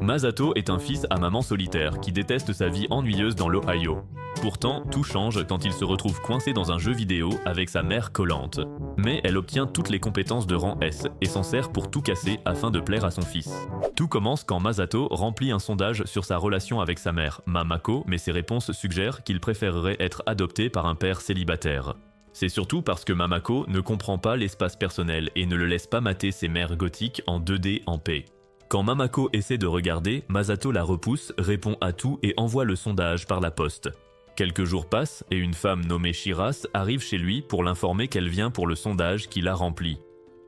Masato est un fils à maman solitaire qui déteste sa vie ennuyeuse dans l'Ohio. Pourtant, tout change quand il se retrouve coincé dans un jeu vidéo avec sa mère collante. Mais elle obtient toutes les compétences de rang S et s'en sert pour tout casser afin de plaire à son fils. Tout commence quand Masato remplit un sondage sur sa relation avec sa mère, Mamako, mais ses réponses suggèrent qu'il préférerait être adopté par un père célibataire. C'est surtout parce que Mamako ne comprend pas l'espace personnel et ne le laisse pas mater ses mères gothiques en 2D en paix. Quand Mamako essaie de regarder, Masato la repousse, répond à tout et envoie le sondage par la poste. Quelques jours passent et une femme nommée Shiras arrive chez lui pour l'informer qu'elle vient pour le sondage qu'il a rempli.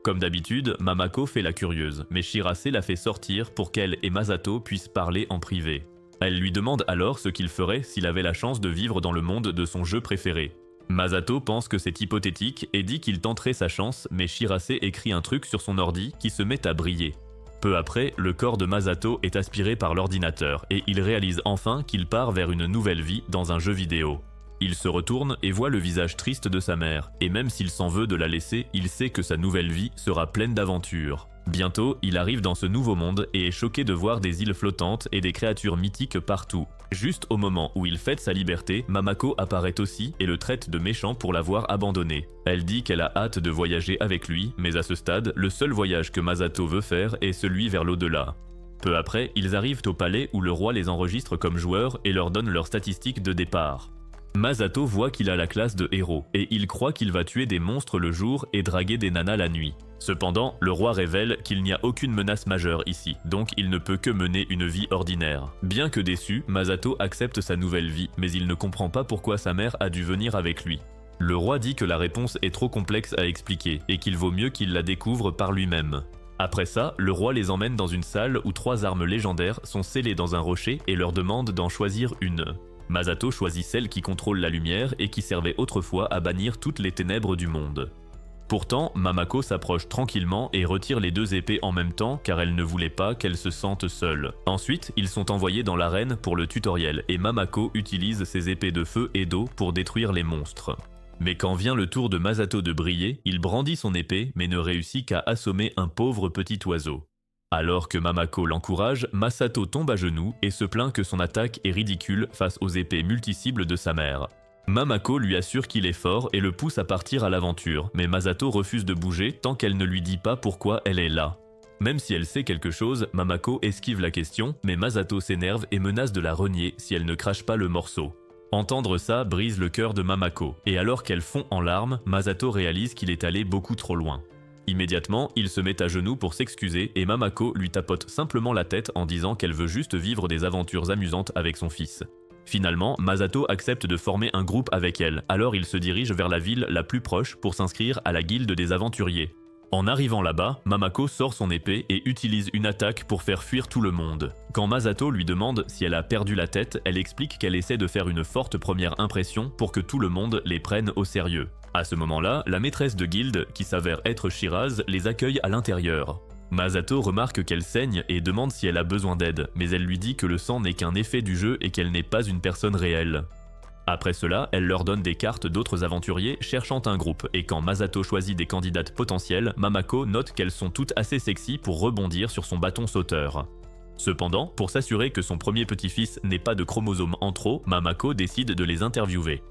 Comme d'habitude, Mamako fait la curieuse, mais Shirase la fait sortir pour qu'elle et Masato puissent parler en privé. Elle lui demande alors ce qu'il ferait s'il avait la chance de vivre dans le monde de son jeu préféré. Masato pense que c'est hypothétique et dit qu'il tenterait sa chance, mais Shirase écrit un truc sur son ordi qui se met à briller. Peu après, le corps de Masato est aspiré par l'ordinateur et il réalise enfin qu'il part vers une nouvelle vie dans un jeu vidéo. Il se retourne et voit le visage triste de sa mère, et même s'il s'en veut de la laisser, il sait que sa nouvelle vie sera pleine d'aventures. Bientôt, il arrive dans ce nouveau monde et est choqué de voir des îles flottantes et des créatures mythiques partout. Juste au moment où il fête sa liberté, Mamako apparaît aussi et le traite de méchant pour l'avoir abandonné. Elle dit qu'elle a hâte de voyager avec lui, mais à ce stade, le seul voyage que Masato veut faire est celui vers l'au-delà. Peu après, ils arrivent au palais où le roi les enregistre comme joueurs et leur donne leurs statistiques de départ. Masato voit qu'il a la classe de héros, et il croit qu'il va tuer des monstres le jour et draguer des nanas la nuit. Cependant, le roi révèle qu'il n'y a aucune menace majeure ici, donc il ne peut que mener une vie ordinaire. Bien que déçu, Masato accepte sa nouvelle vie, mais il ne comprend pas pourquoi sa mère a dû venir avec lui. Le roi dit que la réponse est trop complexe à expliquer, et qu'il vaut mieux qu'il la découvre par lui-même. Après ça, le roi les emmène dans une salle où 3 armes légendaires sont scellées dans un rocher et leur demande d'en choisir une. Masato choisit celle qui contrôle la lumière et qui servait autrefois à bannir toutes les ténèbres du monde. Pourtant, Mamako s'approche tranquillement et retire les 2 épées en même temps car elle ne voulait pas qu'elle se sente seule. Ensuite, ils sont envoyés dans l'arène pour le tutoriel et Mamako utilise ses épées de feu et d'eau pour détruire les monstres. Mais quand vient le tour de Masato de briller, il brandit son épée mais ne réussit qu'à assommer un pauvre petit oiseau. Alors que Mamako l'encourage, Masato tombe à genoux et se plaint que son attaque est ridicule face aux épées multicibles de sa mère. Mamako lui assure qu'il est fort et le pousse à partir à l'aventure, mais Masato refuse de bouger tant qu'elle ne lui dit pas pourquoi elle est là. Même si elle sait quelque chose, Mamako esquive la question, mais Masato s'énerve et menace de la renier si elle ne crache pas le morceau. Entendre ça brise le cœur de Mamako, et alors qu'elle fond en larmes, Masato réalise qu'il est allé beaucoup trop loin. Immédiatement, il se met à genoux pour s'excuser et Mamako lui tapote simplement la tête en disant qu'elle veut juste vivre des aventures amusantes avec son fils. Finalement, Masato accepte de former un groupe avec elle, alors il se dirige vers la ville la plus proche pour s'inscrire à la guilde des aventuriers. En arrivant là-bas, Mamako sort son épée et utilise une attaque pour faire fuir tout le monde. Quand Masato lui demande si elle a perdu la tête, elle explique qu'elle essaie de faire une forte première impression pour que tout le monde les prenne au sérieux. À ce moment-là, la maîtresse de guilde, qui s'avère être Shiraz, les accueille à l'intérieur. Masato remarque qu'elle saigne et demande si elle a besoin d'aide, mais elle lui dit que le sang n'est qu'un effet du jeu et qu'elle n'est pas une personne réelle. Après cela, elle leur donne des cartes d'autres aventuriers cherchant un groupe, et quand Masato choisit des candidates potentielles, Mamako note qu'elles sont toutes assez sexy pour rebondir sur son bâton sauteur. Cependant, pour s'assurer que son premier petit-fils n'ait pas de chromosomes en trop, Mamako décide de les interviewer.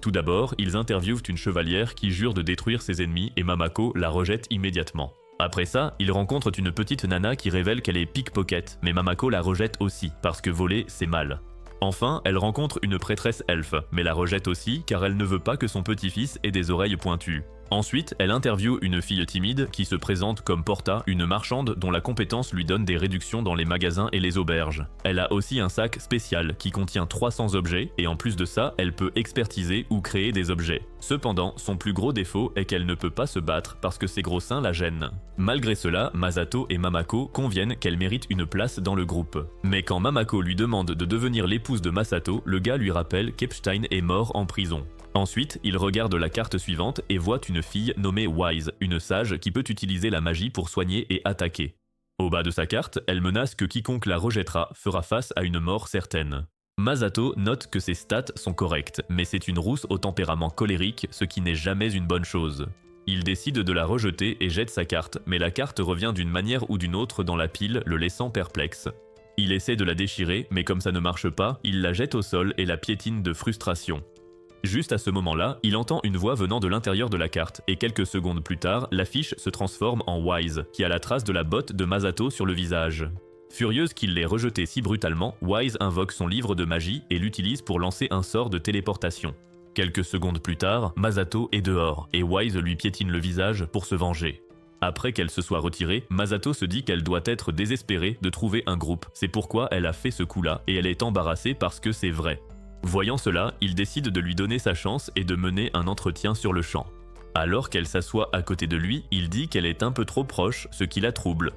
Tout d'abord, ils interviewent une chevalière qui jure de détruire ses ennemis et Mamako la rejette immédiatement. Après ça, ils rencontrent une petite nana qui révèle qu'elle est pickpocket, mais Mamako la rejette aussi, parce que voler c'est mal. Enfin, elle rencontre une prêtresse elfe, mais la rejette aussi car elle ne veut pas que son petit-fils ait des oreilles pointues. Ensuite, elle interviewe une fille timide qui se présente comme Porta, une marchande dont la compétence lui donne des réductions dans les magasins et les auberges. Elle a aussi un sac spécial qui contient 300 objets et en plus de ça, elle peut expertiser ou créer des objets. Cependant, son plus gros défaut est qu'elle ne peut pas se battre parce que ses gros seins la gênent. Malgré cela, Masato et Mamako conviennent qu'elle mérite une place dans le groupe. Mais quand Mamako lui demande de devenir l'épouse de Masato, le gars lui rappelle qu'Epstein est mort en prison. Ensuite, il regarde la carte suivante et voit une fille nommée Wise, une sage qui peut utiliser la magie pour soigner et attaquer. Au bas de sa carte, elle menace que quiconque la rejettera fera face à une mort certaine. Masato note que ses stats sont correctes, mais c'est une rousse au tempérament colérique, ce qui n'est jamais une bonne chose. Il décide de la rejeter et jette sa carte, mais la carte revient d'une manière ou d'une autre dans la pile, le laissant perplexe. Il essaie de la déchirer, mais comme ça ne marche pas, il la jette au sol et la piétine de frustration. Juste à ce moment-là, il entend une voix venant de l'intérieur de la carte, et quelques secondes plus tard, l'affiche se transforme en Wise, qui a la trace de la botte de Masato sur le visage. Furieuse qu'il l'ait rejeté si brutalement, Wise invoque son livre de magie et l'utilise pour lancer un sort de téléportation. Quelques secondes plus tard, Masato est dehors, et Wise lui piétine le visage pour se venger. Après qu'elle se soit retirée, Masato se dit qu'elle doit être désespérée de trouver un groupe, c'est pourquoi elle a fait ce coup-là, et elle est embarrassée parce que c'est vrai. Voyant cela, il décide de lui donner sa chance et de mener un entretien sur le champ. Alors qu'elle s'assoit à côté de lui, il dit qu'elle est un peu trop proche, ce qui la trouble.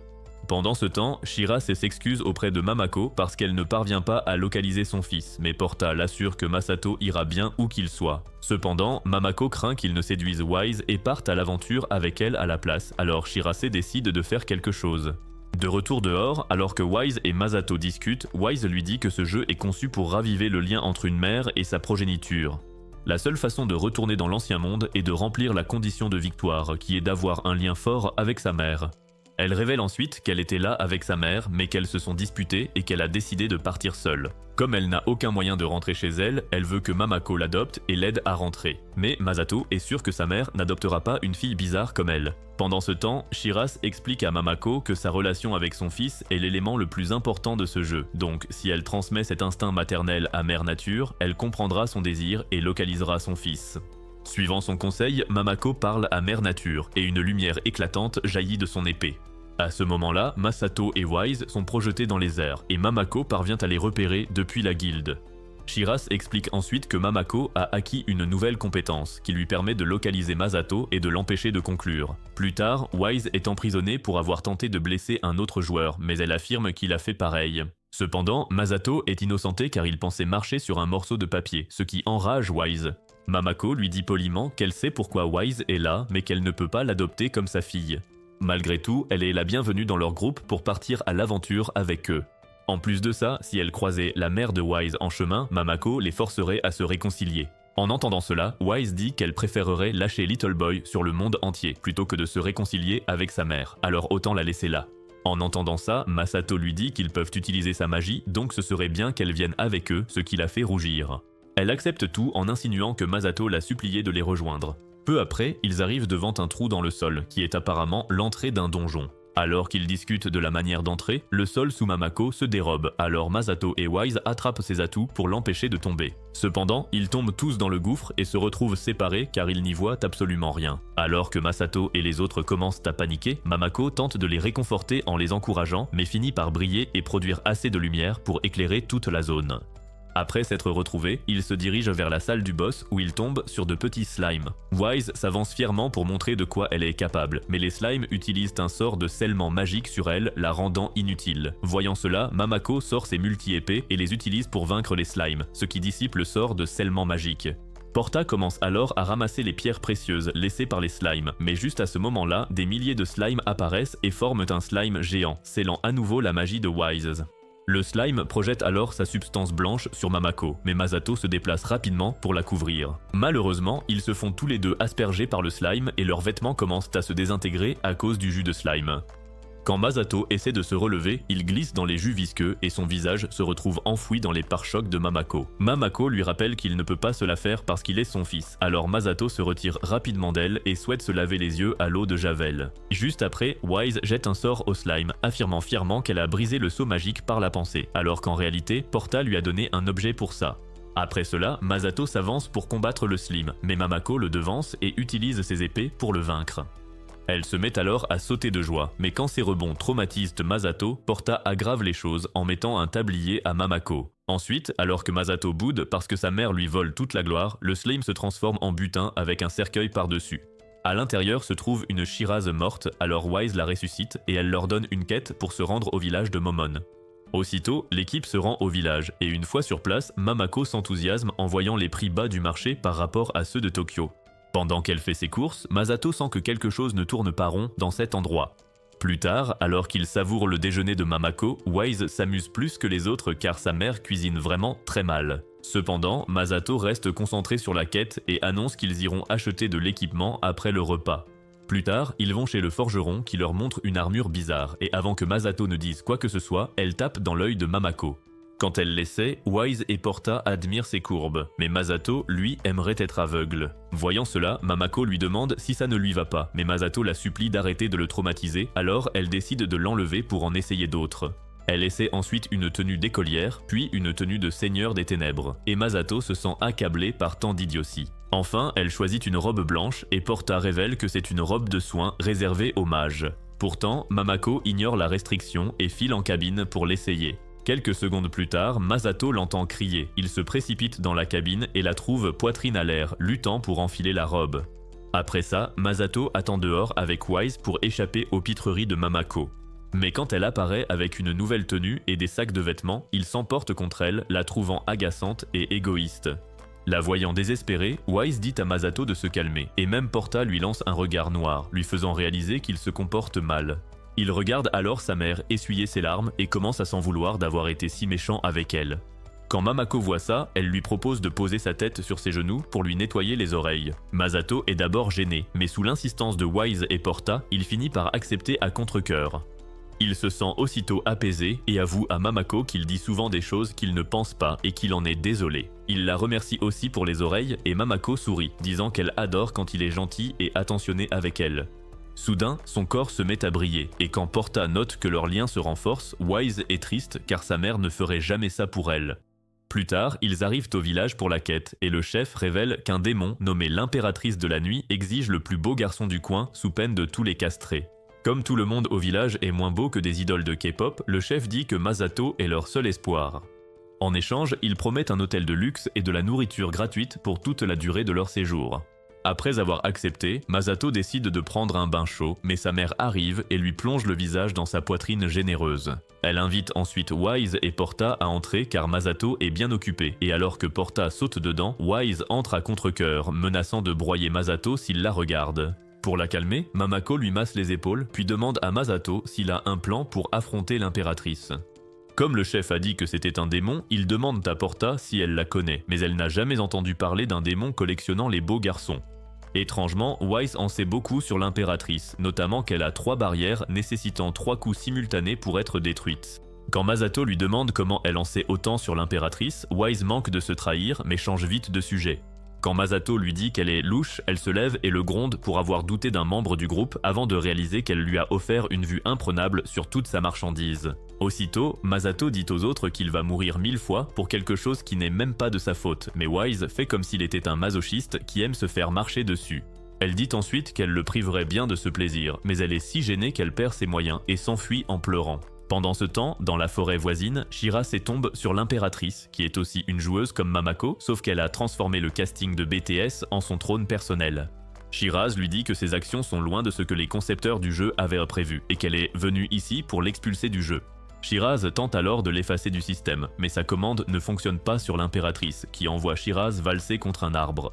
Pendant ce temps, Shirase s'excuse auprès de Mamako parce qu'elle ne parvient pas à localiser son fils, mais Porta l'assure que Masato ira bien où qu'il soit. Cependant, Mamako craint qu'il ne séduise Wise et parte à l'aventure avec elle à la place, alors Shirase décide de faire quelque chose. De retour dehors, alors que Wise et Masato discutent, Wise lui dit que ce jeu est conçu pour raviver le lien entre une mère et sa progéniture. La seule façon de retourner dans l'ancien monde est de remplir la condition de victoire, qui est d'avoir un lien fort avec sa mère. Elle révèle ensuite qu'elle était là avec sa mère, mais qu'elles se sont disputées et qu'elle a décidé de partir seule. Comme elle n'a aucun moyen de rentrer chez elle, elle veut que Mamako l'adopte et l'aide à rentrer. Mais Masato est sûre que sa mère n'adoptera pas une fille bizarre comme elle. Pendant ce temps, Shirase explique à Mamako que sa relation avec son fils est l'élément le plus important de ce jeu. Donc, si elle transmet cet instinct maternel à Mère Nature, elle comprendra son désir et localisera son fils. Suivant son conseil, Mamako parle à Mère Nature et une lumière éclatante jaillit de son épée. À ce moment-là, Masato et Wise sont projetés dans les airs, et Mamako parvient à les repérer depuis la guilde. Shirase explique ensuite que Mamako a acquis une nouvelle compétence, qui lui permet de localiser Masato et de l'empêcher de conclure. Plus tard, Wise est emprisonné pour avoir tenté de blesser un autre joueur, mais elle affirme qu'il a fait pareil. Cependant, Masato est innocenté car il pensait marcher sur un morceau de papier, ce qui enrage Wise. Mamako lui dit poliment qu'elle sait pourquoi Wise est là, mais qu'elle ne peut pas l'adopter comme sa fille. Malgré tout, elle est la bienvenue dans leur groupe pour partir à l'aventure avec eux. En plus de ça, si elle croisait la mère de Wise en chemin, Mamako les forcerait à se réconcilier. En entendant cela, Wise dit qu'elle préférerait lâcher Little Boy sur le monde entier plutôt que de se réconcilier avec sa mère, alors autant la laisser là. En entendant ça, Masato lui dit qu'ils peuvent utiliser sa magie, donc ce serait bien qu'elle vienne avec eux, ce qui la fait rougir. Elle accepte tout en insinuant que Masato l'a supplié de les rejoindre. Peu après, ils arrivent devant un trou dans le sol, qui est apparemment l'entrée d'un donjon. Alors qu'ils discutent de la manière d'entrer, le sol sous Mamako se dérobe, alors Masato et Wise attrapent ses atouts pour l'empêcher de tomber. Cependant, ils tombent tous dans le gouffre et se retrouvent séparés car ils n'y voient absolument rien. Alors que Masato et les autres commencent à paniquer, Mamako tente de les réconforter en les encourageant, mais finit par briller et produire assez de lumière pour éclairer toute la zone. Après s'être retrouvés, ils se dirigent vers la salle du boss où ils tombent sur de petits slimes. Wise s'avance fièrement pour montrer de quoi elle est capable, mais les slimes utilisent un sort de scellement magique sur elle, la rendant inutile. Voyant cela, Mamako sort ses multi-épées et les utilise pour vaincre les slimes, ce qui dissipe le sort de scellement magique. Porta commence alors à ramasser les pierres précieuses laissées par les slimes, mais juste à ce moment-là, des milliers de slimes apparaissent et forment un slime géant, scellant à nouveau la magie de Wise. Le slime projette alors sa substance blanche sur Mamako, mais Masato se déplace rapidement pour la couvrir. Malheureusement, ils se font tous les deux asperger par le slime et leurs vêtements commencent à se désintégrer à cause du jus de slime. Quand Masato essaie de se relever, il glisse dans les jus visqueux et son visage se retrouve enfoui dans les pare-chocs de Mamako. Mamako lui rappelle qu'il ne peut pas se la faire parce qu'il est son fils, alors Masato se retire rapidement d'elle et souhaite se laver les yeux à l'eau de Javel. Juste après, Wise jette un sort au slime, affirmant fièrement qu'elle a brisé le sceau magique par la pensée, alors qu'en réalité, Porta lui a donné un objet pour ça. Après cela, Masato s'avance pour combattre le slime, mais Mamako le devance et utilise ses épées pour le vaincre. Elle se met alors à sauter de joie, mais quand ses rebonds traumatisent Masato, Porta aggrave les choses en mettant un tablier à Mamako. Ensuite, alors que Masato boude parce que sa mère lui vole toute la gloire, le slime se transforme en butin avec un cercueil par-dessus. À l'intérieur se trouve une Shirase morte, alors Wise la ressuscite et elle leur donne une quête pour se rendre au village de Momon. Aussitôt, l'équipe se rend au village, et une fois sur place, Mamako s'enthousiasme en voyant les prix bas du marché par rapport à ceux de Tokyo. Pendant qu'elle fait ses courses, Masato sent que quelque chose ne tourne pas rond dans cet endroit. Plus tard, alors qu'il savoure le déjeuner de Mamako, Wise s'amuse plus que les autres car sa mère cuisine vraiment très mal. Cependant, Masato reste concentré sur la quête et annonce qu'ils iront acheter de l'équipement après le repas. Plus tard, ils vont chez le forgeron qui leur montre une armure bizarre et avant que Masato ne dise quoi que ce soit, elle tape dans l'œil de Mamako. Quand elle l'essaie, Wise et Porta admirent ses courbes, mais Masato, lui, aimerait être aveugle. Voyant cela, Mamako lui demande si ça ne lui va pas, mais Masato la supplie d'arrêter de le traumatiser, alors elle décide de l'enlever pour en essayer d'autres. Elle essaie ensuite une tenue d'écolière, puis une tenue de seigneur des ténèbres, et Masato se sent accablée par tant d'idiotie. Enfin, elle choisit une robe blanche et Porta révèle que c'est une robe de soins réservée aux mages. Pourtant, Mamako ignore la restriction et file en cabine pour l'essayer. Quelques secondes plus tard, Masato l'entend crier. Il se précipite dans la cabine et la trouve poitrine à l'air, luttant pour enfiler la robe. Après ça, Masato attend dehors avec Wise pour échapper aux pitreries de Mamako. Mais quand elle apparaît avec une nouvelle tenue et des sacs de vêtements, il s'emporte contre elle, la trouvant agaçante et égoïste. La voyant désespérée, Wise dit à Masato de se calmer, et même Porta lui lance un regard noir, lui faisant réaliser qu'il se comporte mal. Il regarde alors sa mère essuyer ses larmes et commence à s'en vouloir d'avoir été si méchant avec elle. Quand Mamako voit ça, elle lui propose de poser sa tête sur ses genoux pour lui nettoyer les oreilles. Masato est d'abord gêné, mais sous l'insistance de Wise et Porta, il finit par accepter à contre-cœur. Il se sent aussitôt apaisé et avoue à Mamako qu'il dit souvent des choses qu'il ne pense pas et qu'il en est désolé. Il la remercie aussi pour les oreilles et Mamako sourit, disant qu'elle adore quand il est gentil et attentionné avec elle. Soudain, son corps se met à briller, et quand Porta note que leur lien se renforce, Wise est triste car sa mère ne ferait jamais ça pour elle. Plus tard, ils arrivent au village pour la quête, et le chef révèle qu'un démon nommé l'impératrice de la nuit exige le plus beau garçon du coin sous peine de tous les castrer. Comme tout le monde au village est moins beau que des idoles de K-pop, le chef dit que Masato est leur seul espoir. En échange, ils promettent un hôtel de luxe et de la nourriture gratuite pour toute la durée de leur séjour. Après avoir accepté, Masato décide de prendre un bain chaud, mais sa mère arrive et lui plonge le visage dans sa poitrine généreuse. Elle invite ensuite Wise et Porta à entrer car Masato est bien occupé, et alors que Porta saute dedans, Wise entre à contre-cœur, menaçant de broyer Masato s'il la regarde. Pour la calmer, Mamako lui masse les épaules, puis demande à Masato s'il a un plan pour affronter l'impératrice. Comme le chef a dit que c'était un démon, il demande à Porta si elle la connaît, mais elle n'a jamais entendu parler d'un démon collectionnant les beaux garçons. Étrangement, Wise en sait beaucoup sur l'impératrice, notamment qu'elle a 3 barrières nécessitant 3 coups simultanés pour être détruites. Quand Masato lui demande comment elle en sait autant sur l'impératrice, Wise manque de se trahir mais change vite de sujet. Quand Masato lui dit qu'elle est louche, elle se lève et le gronde pour avoir douté d'un membre du groupe avant de réaliser qu'elle lui a offert une vue imprenable sur toute sa marchandise. Aussitôt, Masato dit aux autres qu'il va mourir 1000 fois pour quelque chose qui n'est même pas de sa faute, mais Wise fait comme s'il était un masochiste qui aime se faire marcher dessus. Elle dit ensuite qu'elle le priverait bien de ce plaisir, mais elle est si gênée qu'elle perd ses moyens et s'enfuit en pleurant. Pendant ce temps, dans la forêt voisine, Shirase tombe sur l'impératrice, qui est aussi une joueuse comme Mamako, sauf qu'elle a transformé le casting de BTS en son trône personnel. Shirase lui dit que ses actions sont loin de ce que les concepteurs du jeu avaient prévu, et qu'elle est venue ici pour l'expulser du jeu. Shirase tente alors de l'effacer du système, mais sa commande ne fonctionne pas sur l'impératrice, qui envoie Shirase valser contre un arbre.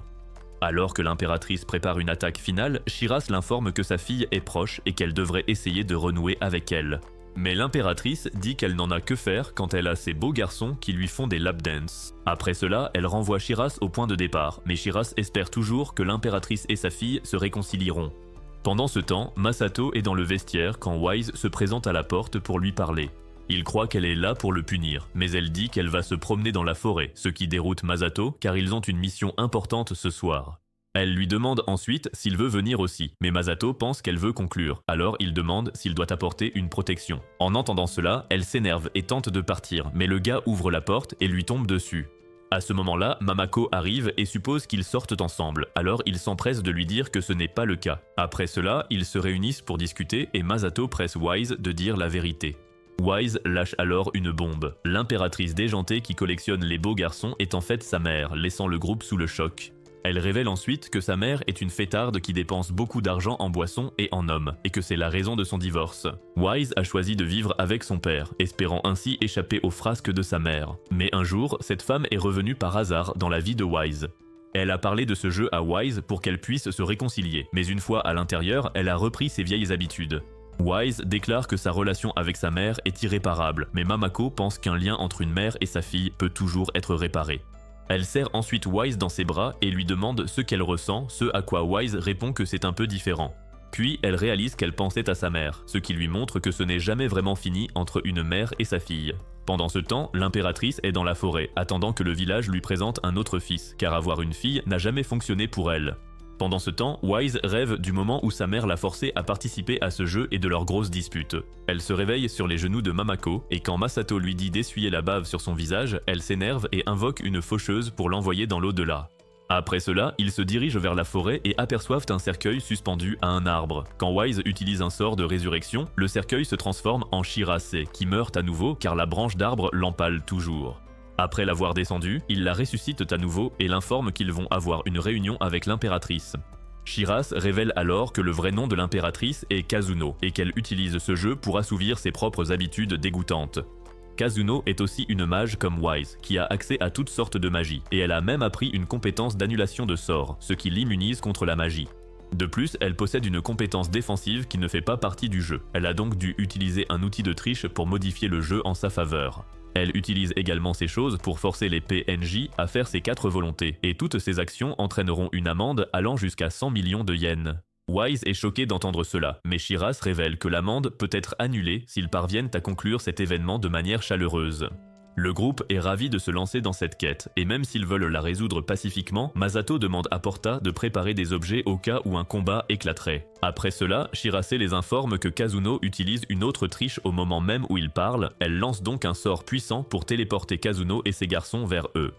Alors que l'impératrice prépare une attaque finale, Shirase l'informe que sa fille est proche et qu'elle devrait essayer de renouer avec elle. Mais l'impératrice dit qu'elle n'en a que faire quand elle a ces beaux garçons qui lui font des lap dance. Après cela, elle renvoie Shirase au point de départ, mais Shirase espère toujours que l'impératrice et sa fille se réconcilieront. Pendant ce temps, Masato est dans le vestiaire quand Wise se présente à la porte pour lui parler. Il croit qu'elle est là pour le punir, mais elle dit qu'elle va se promener dans la forêt, ce qui déroute Masato car ils ont une mission importante ce soir. Elle lui demande ensuite s'il veut venir aussi, mais Masato pense qu'elle veut conclure, alors il demande s'il doit apporter une protection. En entendant cela, elle s'énerve et tente de partir, mais le gars ouvre la porte et lui tombe dessus. À ce moment-là, Mamako arrive et suppose qu'ils sortent ensemble, alors il s'empresse de lui dire que ce n'est pas le cas. Après cela, ils se réunissent pour discuter et Masato presse Wise de dire la vérité. Wise lâche alors une bombe. L'impératrice déjantée qui collectionne les beaux garçons est en fait sa mère, laissant le groupe sous le choc. Elle révèle ensuite que sa mère est une fêtarde qui dépense beaucoup d'argent en boissons et en hommes, et que c'est la raison de son divorce. Wise a choisi de vivre avec son père, espérant ainsi échapper aux frasques de sa mère. Mais un jour, cette femme est revenue par hasard dans la vie de Wise. Elle a parlé de ce jeu à Wise pour qu'elle puisse se réconcilier, mais une fois à l'intérieur, elle a repris ses vieilles habitudes. Wise déclare que sa relation avec sa mère est irréparable, mais Mamako pense qu'un lien entre une mère et sa fille peut toujours être réparé. Elle serre ensuite Wise dans ses bras et lui demande ce qu'elle ressent, ce à quoi Wise répond que c'est un peu différent. Puis elle réalise qu'elle pensait à sa mère, ce qui lui montre que ce n'est jamais vraiment fini entre une mère et sa fille. Pendant ce temps, l'impératrice est dans la forêt, attendant que le village lui présente un autre fils, car avoir une fille n'a jamais fonctionné pour elle. Pendant ce temps, Wise rêve du moment où sa mère l'a forcé à participer à ce jeu et de leur grosse dispute. Elle se réveille sur les genoux de Mamako, et quand Masato lui dit d'essuyer la bave sur son visage, elle s'énerve et invoque une faucheuse pour l'envoyer dans l'au-delà. Après cela, ils se dirigent vers la forêt et aperçoivent un cercueil suspendu à un arbre. Quand Wise utilise un sort de résurrection, le cercueil se transforme en Shirase, qui meurt à nouveau car la branche d'arbre l'empale toujours. Après l'avoir descendu, ils la ressuscitent à nouveau et l'informent qu'ils vont avoir une réunion avec l'impératrice. Shirase révèle alors que le vrai nom de l'impératrice est Kazuno et qu'elle utilise ce jeu pour assouvir ses propres habitudes dégoûtantes. Kazuno est aussi une mage comme Wise, qui a accès à toutes sortes de magie, et elle a même appris une compétence d'annulation de sorts, ce qui l'immunise contre la magie. De plus, elle possède une compétence défensive qui ne fait pas partie du jeu. Elle a donc dû utiliser un outil de triche pour modifier le jeu en sa faveur. Elle utilise également ces choses pour forcer les PNJ à faire ses 4 volontés, et toutes ces actions entraîneront une amende allant jusqu'à 100 millions de yens. Wise est choqué d'entendre cela, mais Shirase révèle que l'amende peut être annulée s'ils parviennent à conclure cet événement de manière chaleureuse. Le groupe est ravi de se lancer dans cette quête, et même s'ils veulent la résoudre pacifiquement, Masato demande à Porta de préparer des objets au cas où un combat éclaterait. Après cela, Shirase les informe que Kazuno utilise une autre triche au moment même où il parle, elle lance donc un sort puissant pour téléporter Kazuno et ses garçons vers eux.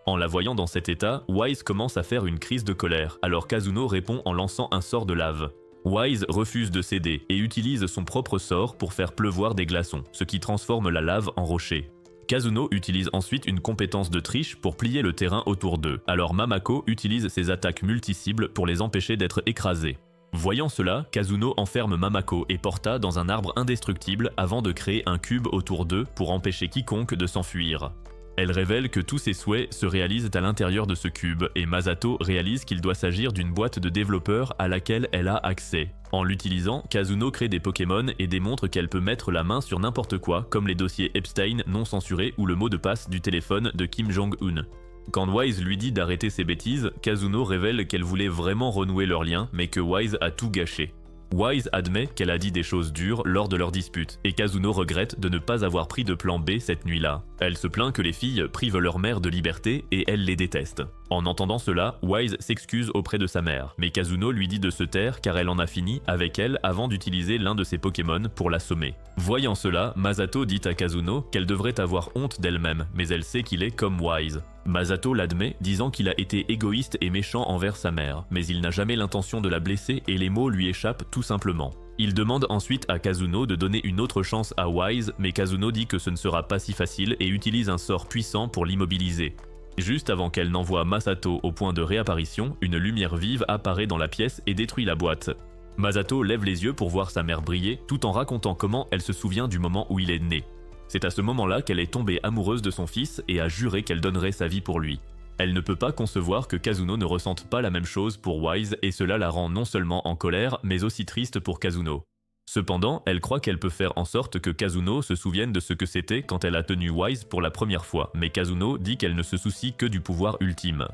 En la voyant dans cet état, Wise commence à faire une crise de colère, alors Kazuno répond en lançant un sort de lave. Wise refuse de céder et utilise son propre sort pour faire pleuvoir des glaçons, ce qui transforme la lave en rocher. Kazuno utilise ensuite une compétence de triche pour plier le terrain autour d'eux, alors Mamako utilise ses attaques multi-cibles pour les empêcher d'être écrasés. Voyant cela, Kazuno enferme Mamako et Porta dans un arbre indestructible avant de créer un cube autour d'eux pour empêcher quiconque de s'enfuir. Elle révèle que tous ses souhaits se réalisent à l'intérieur de ce cube et Masato réalise qu'il doit s'agir d'une boîte de développeur à laquelle elle a accès. En l'utilisant, Kazuno crée des Pokémon et démontre qu'elle peut mettre la main sur n'importe quoi comme les dossiers Epstein non censurés ou le mot de passe du téléphone de Kim Jong-un. Quand Wise lui dit d'arrêter ses bêtises, Kazuno révèle qu'elle voulait vraiment renouer leur lien mais que Wise a tout gâché. Wise admet qu'elle a dit des choses dures lors de leur dispute, et Kazuno regrette de ne pas avoir pris de plan B cette nuit-là. Elle se plaint que les filles privent leur mère de liberté et elle les déteste. En entendant cela, Wise s'excuse auprès de sa mère, mais Kazuno lui dit de se taire car elle en a fini avec elle avant d'utiliser l'un de ses Pokémon pour l'assommer. Voyant cela, Masato dit à Kazuno qu'elle devrait avoir honte d'elle-même, mais elle sait qu'il est comme Wise. Masato l'admet, disant qu'il a été égoïste et méchant envers sa mère, mais il n'a jamais l'intention de la blesser et les mots lui échappent tout simplement. Il demande ensuite à Kazuno de donner une autre chance à Wise, mais Kazuno dit que ce ne sera pas si facile et utilise un sort puissant pour l'immobiliser. Juste avant qu'elle n'envoie Masato au point de réapparition, une lumière vive apparaît dans la pièce et détruit la boîte. Masato lève les yeux pour voir sa mère briller, tout en racontant comment elle se souvient du moment où il est né. C'est à ce moment-là qu'elle est tombée amoureuse de son fils et a juré qu'elle donnerait sa vie pour lui. Elle ne peut pas concevoir que Kazuno ne ressente pas la même chose pour Wise et cela la rend non seulement en colère, mais aussi triste pour Kazuno. Cependant, elle croit qu'elle peut faire en sorte que Kazuno se souvienne de ce que c'était quand elle a tenu Wise pour la première fois, mais Kazuno dit qu'elle ne se soucie que du pouvoir ultime.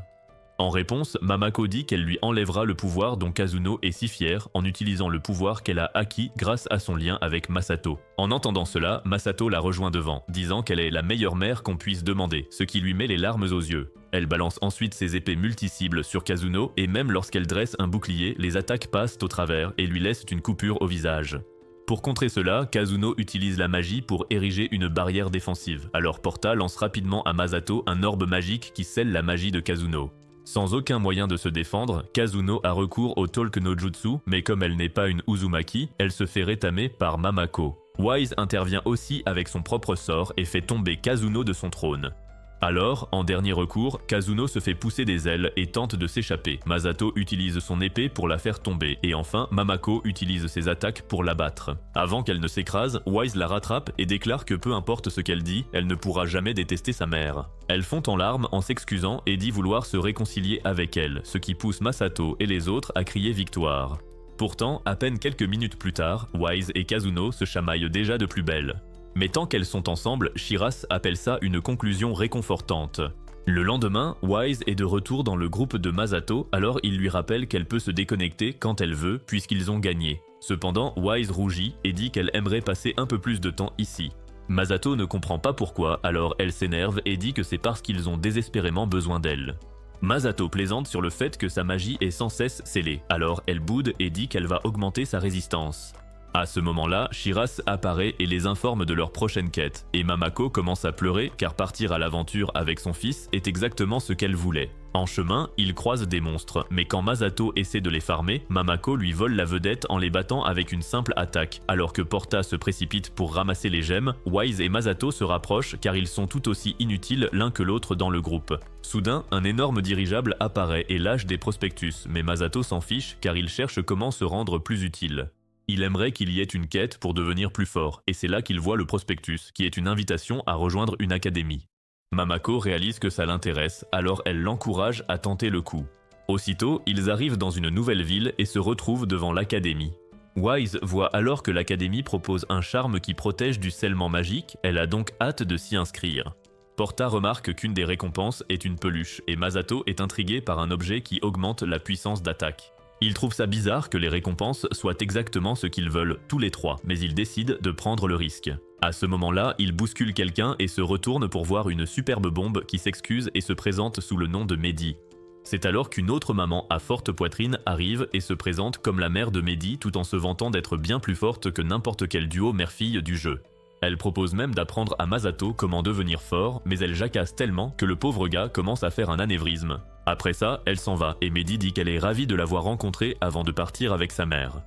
En réponse, Mamako dit qu'elle lui enlèvera le pouvoir dont Kazuno est si fière en utilisant le pouvoir qu'elle a acquis grâce à son lien avec Masato. En entendant cela, Masato la rejoint devant, disant qu'elle est la meilleure mère qu'on puisse demander, ce qui lui met les larmes aux yeux. Elle balance ensuite ses épées multi-cibles sur Kazuno et même lorsqu'elle dresse un bouclier, les attaques passent au travers et lui laissent une coupure au visage. Pour contrer cela, Kazuno utilise la magie pour ériger une barrière défensive, alors Porta lance rapidement à Masato un orbe magique qui scelle la magie de Kazuno. Sans aucun moyen de se défendre, Kazuno a recours au Talk no Jutsu, mais comme elle n'est pas une Uzumaki, elle se fait rétamer par Mamako. Wise intervient aussi avec son propre sort et fait tomber Kazuno de son trône. Alors, en dernier recours, Kazuno se fait pousser des ailes et tente de s'échapper. Masato utilise son épée pour la faire tomber et enfin, Mamako utilise ses attaques pour l'abattre. Avant qu'elle ne s'écrase, Wise la rattrape et déclare que peu importe ce qu'elle dit, elle ne pourra jamais détester sa mère. Elle fond en larmes en s'excusant et dit vouloir se réconcilier avec elle, ce qui pousse Masato et les autres à crier victoire. Pourtant, à peine quelques minutes plus tard, Wise et Kazuno se chamaillent déjà de plus belle. Mais tant qu'elles sont ensemble, Shirase appelle ça une conclusion réconfortante. Le lendemain, Wise est de retour dans le groupe de Masato, alors il lui rappelle qu'elle peut se déconnecter quand elle veut puisqu'ils ont gagné. Cependant, Wise rougit et dit qu'elle aimerait passer un peu plus de temps ici. Masato ne comprend pas pourquoi, alors elle s'énerve et dit que c'est parce qu'ils ont désespérément besoin d'elle. Masato plaisante sur le fait que sa magie est sans cesse scellée, alors elle boude et dit qu'elle va augmenter sa résistance. À ce moment-là, Shiras apparaît et les informe de leur prochaine quête, et Mamako commence à pleurer car partir à l'aventure avec son fils est exactement ce qu'elle voulait. En chemin, ils croisent des monstres, mais quand Masato essaie de les farmer, Mamako lui vole la vedette en les battant avec une simple attaque. Alors que Porta se précipite pour ramasser les gemmes, Wise et Masato se rapprochent car ils sont tout aussi inutiles l'un que l'autre dans le groupe. Soudain, un énorme dirigeable apparaît et lâche des prospectus, mais Masato s'en fiche car il cherche comment se rendre plus utile. Il aimerait qu'il y ait une quête pour devenir plus fort, et c'est là qu'il voit le prospectus, qui est une invitation à rejoindre une académie. Mamako réalise que ça l'intéresse, alors elle l'encourage à tenter le coup. Aussitôt, ils arrivent dans une nouvelle ville et se retrouvent devant l'académie. Wise voit alors que l'académie propose un charme qui protège du scellement magique, elle a donc hâte de s'y inscrire. Porta remarque qu'une des récompenses est une peluche, et Masato est intrigué par un objet qui augmente la puissance d'attaque. Il trouve ça bizarre que les récompenses soient exactement ce qu'ils veulent tous les trois, mais il décide de prendre le risque. À ce moment-là, il bouscule quelqu'un et se retourne pour voir une superbe bombe qui s'excuse et se présente sous le nom de Mehdi. C'est alors qu'une autre maman à forte poitrine arrive et se présente comme la mère de Mehdi tout en se vantant d'être bien plus forte que n'importe quel duo mère-fille du jeu. Elle propose même d'apprendre à Masato comment devenir fort, mais elle jacasse tellement que le pauvre gars commence à faire un anévrisme. Après ça, elle s'en va et Mehdi dit qu'elle est ravie de l'avoir rencontré avant de partir avec sa mère.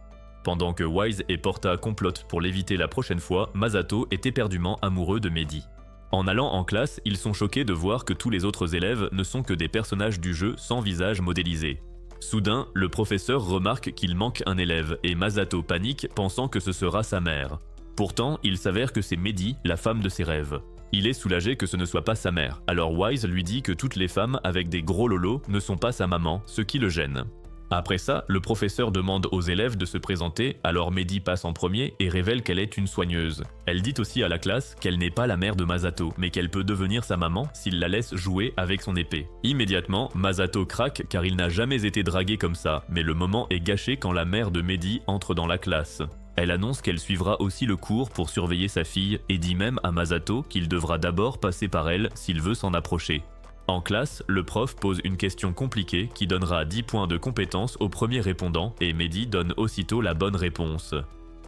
Pendant que Wise et Porta complotent pour l'éviter la prochaine fois, Masato est éperdument amoureux de Mehdi. En allant en classe, ils sont choqués de voir que tous les autres élèves ne sont que des personnages du jeu sans visage modélisé. Soudain, le professeur remarque qu'il manque un élève et Masato panique pensant que ce sera sa mère. Pourtant, il s'avère que c'est Mehdi, la femme de ses rêves. Il est soulagé que ce ne soit pas sa mère, alors Wise lui dit que toutes les femmes avec des gros lolos ne sont pas sa maman, ce qui le gêne. Après ça, le professeur demande aux élèves de se présenter, alors Mehdi passe en premier et révèle qu'elle est une soigneuse. Elle dit aussi à la classe qu'elle n'est pas la mère de Masato, mais qu'elle peut devenir sa maman s'il la laisse jouer avec son épée. Immédiatement, Masato craque car il n'a jamais été dragué comme ça, mais le moment est gâché quand la mère de Mehdi entre dans la classe. Elle annonce qu'elle suivra aussi le cours pour surveiller sa fille et dit même à Masato qu'il devra d'abord passer par elle s'il veut s'en approcher. En classe, le prof pose une question compliquée qui donnera 10 points de compétence au premier répondant et Mehdi donne aussitôt la bonne réponse.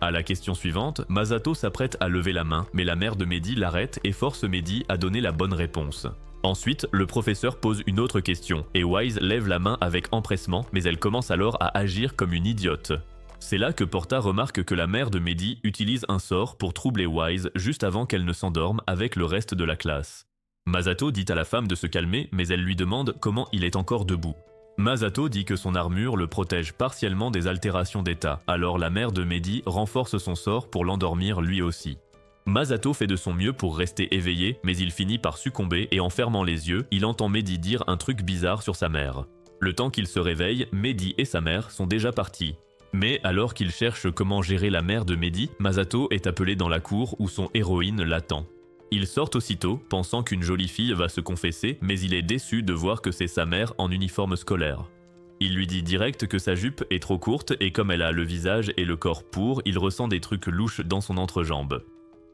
À la question suivante, Masato s'apprête à lever la main, mais la mère de Mehdi l'arrête et force Mehdi à donner la bonne réponse. Ensuite, le professeur pose une autre question et Wise lève la main avec empressement, mais elle commence alors à agir comme une idiote. C'est là que Porta remarque que la mère de Mehdi utilise un sort pour troubler Wise juste avant qu'elle ne s'endorme avec le reste de la classe. Masato dit à la femme de se calmer, mais elle lui demande comment il est encore debout. Masato dit que son armure le protège partiellement des altérations d'état, alors la mère de Mehdi renforce son sort pour l'endormir lui aussi. Masato fait de son mieux pour rester éveillé, mais il finit par succomber et en fermant les yeux, il entend Mehdi dire un truc bizarre sur sa mère. Le temps qu'il se réveille, Mehdi et sa mère sont déjà partis. Mais alors qu'il cherche comment gérer la mère de Mehdi, Masato est appelé dans la cour où son héroïne l'attend. Ils sortent aussitôt, pensant qu'une jolie fille va se confesser, mais il est déçu de voir que c'est sa mère en uniforme scolaire. Il lui dit direct que sa jupe est trop courte et comme elle a le visage et le corps pour, il ressent des trucs louches dans son entrejambe.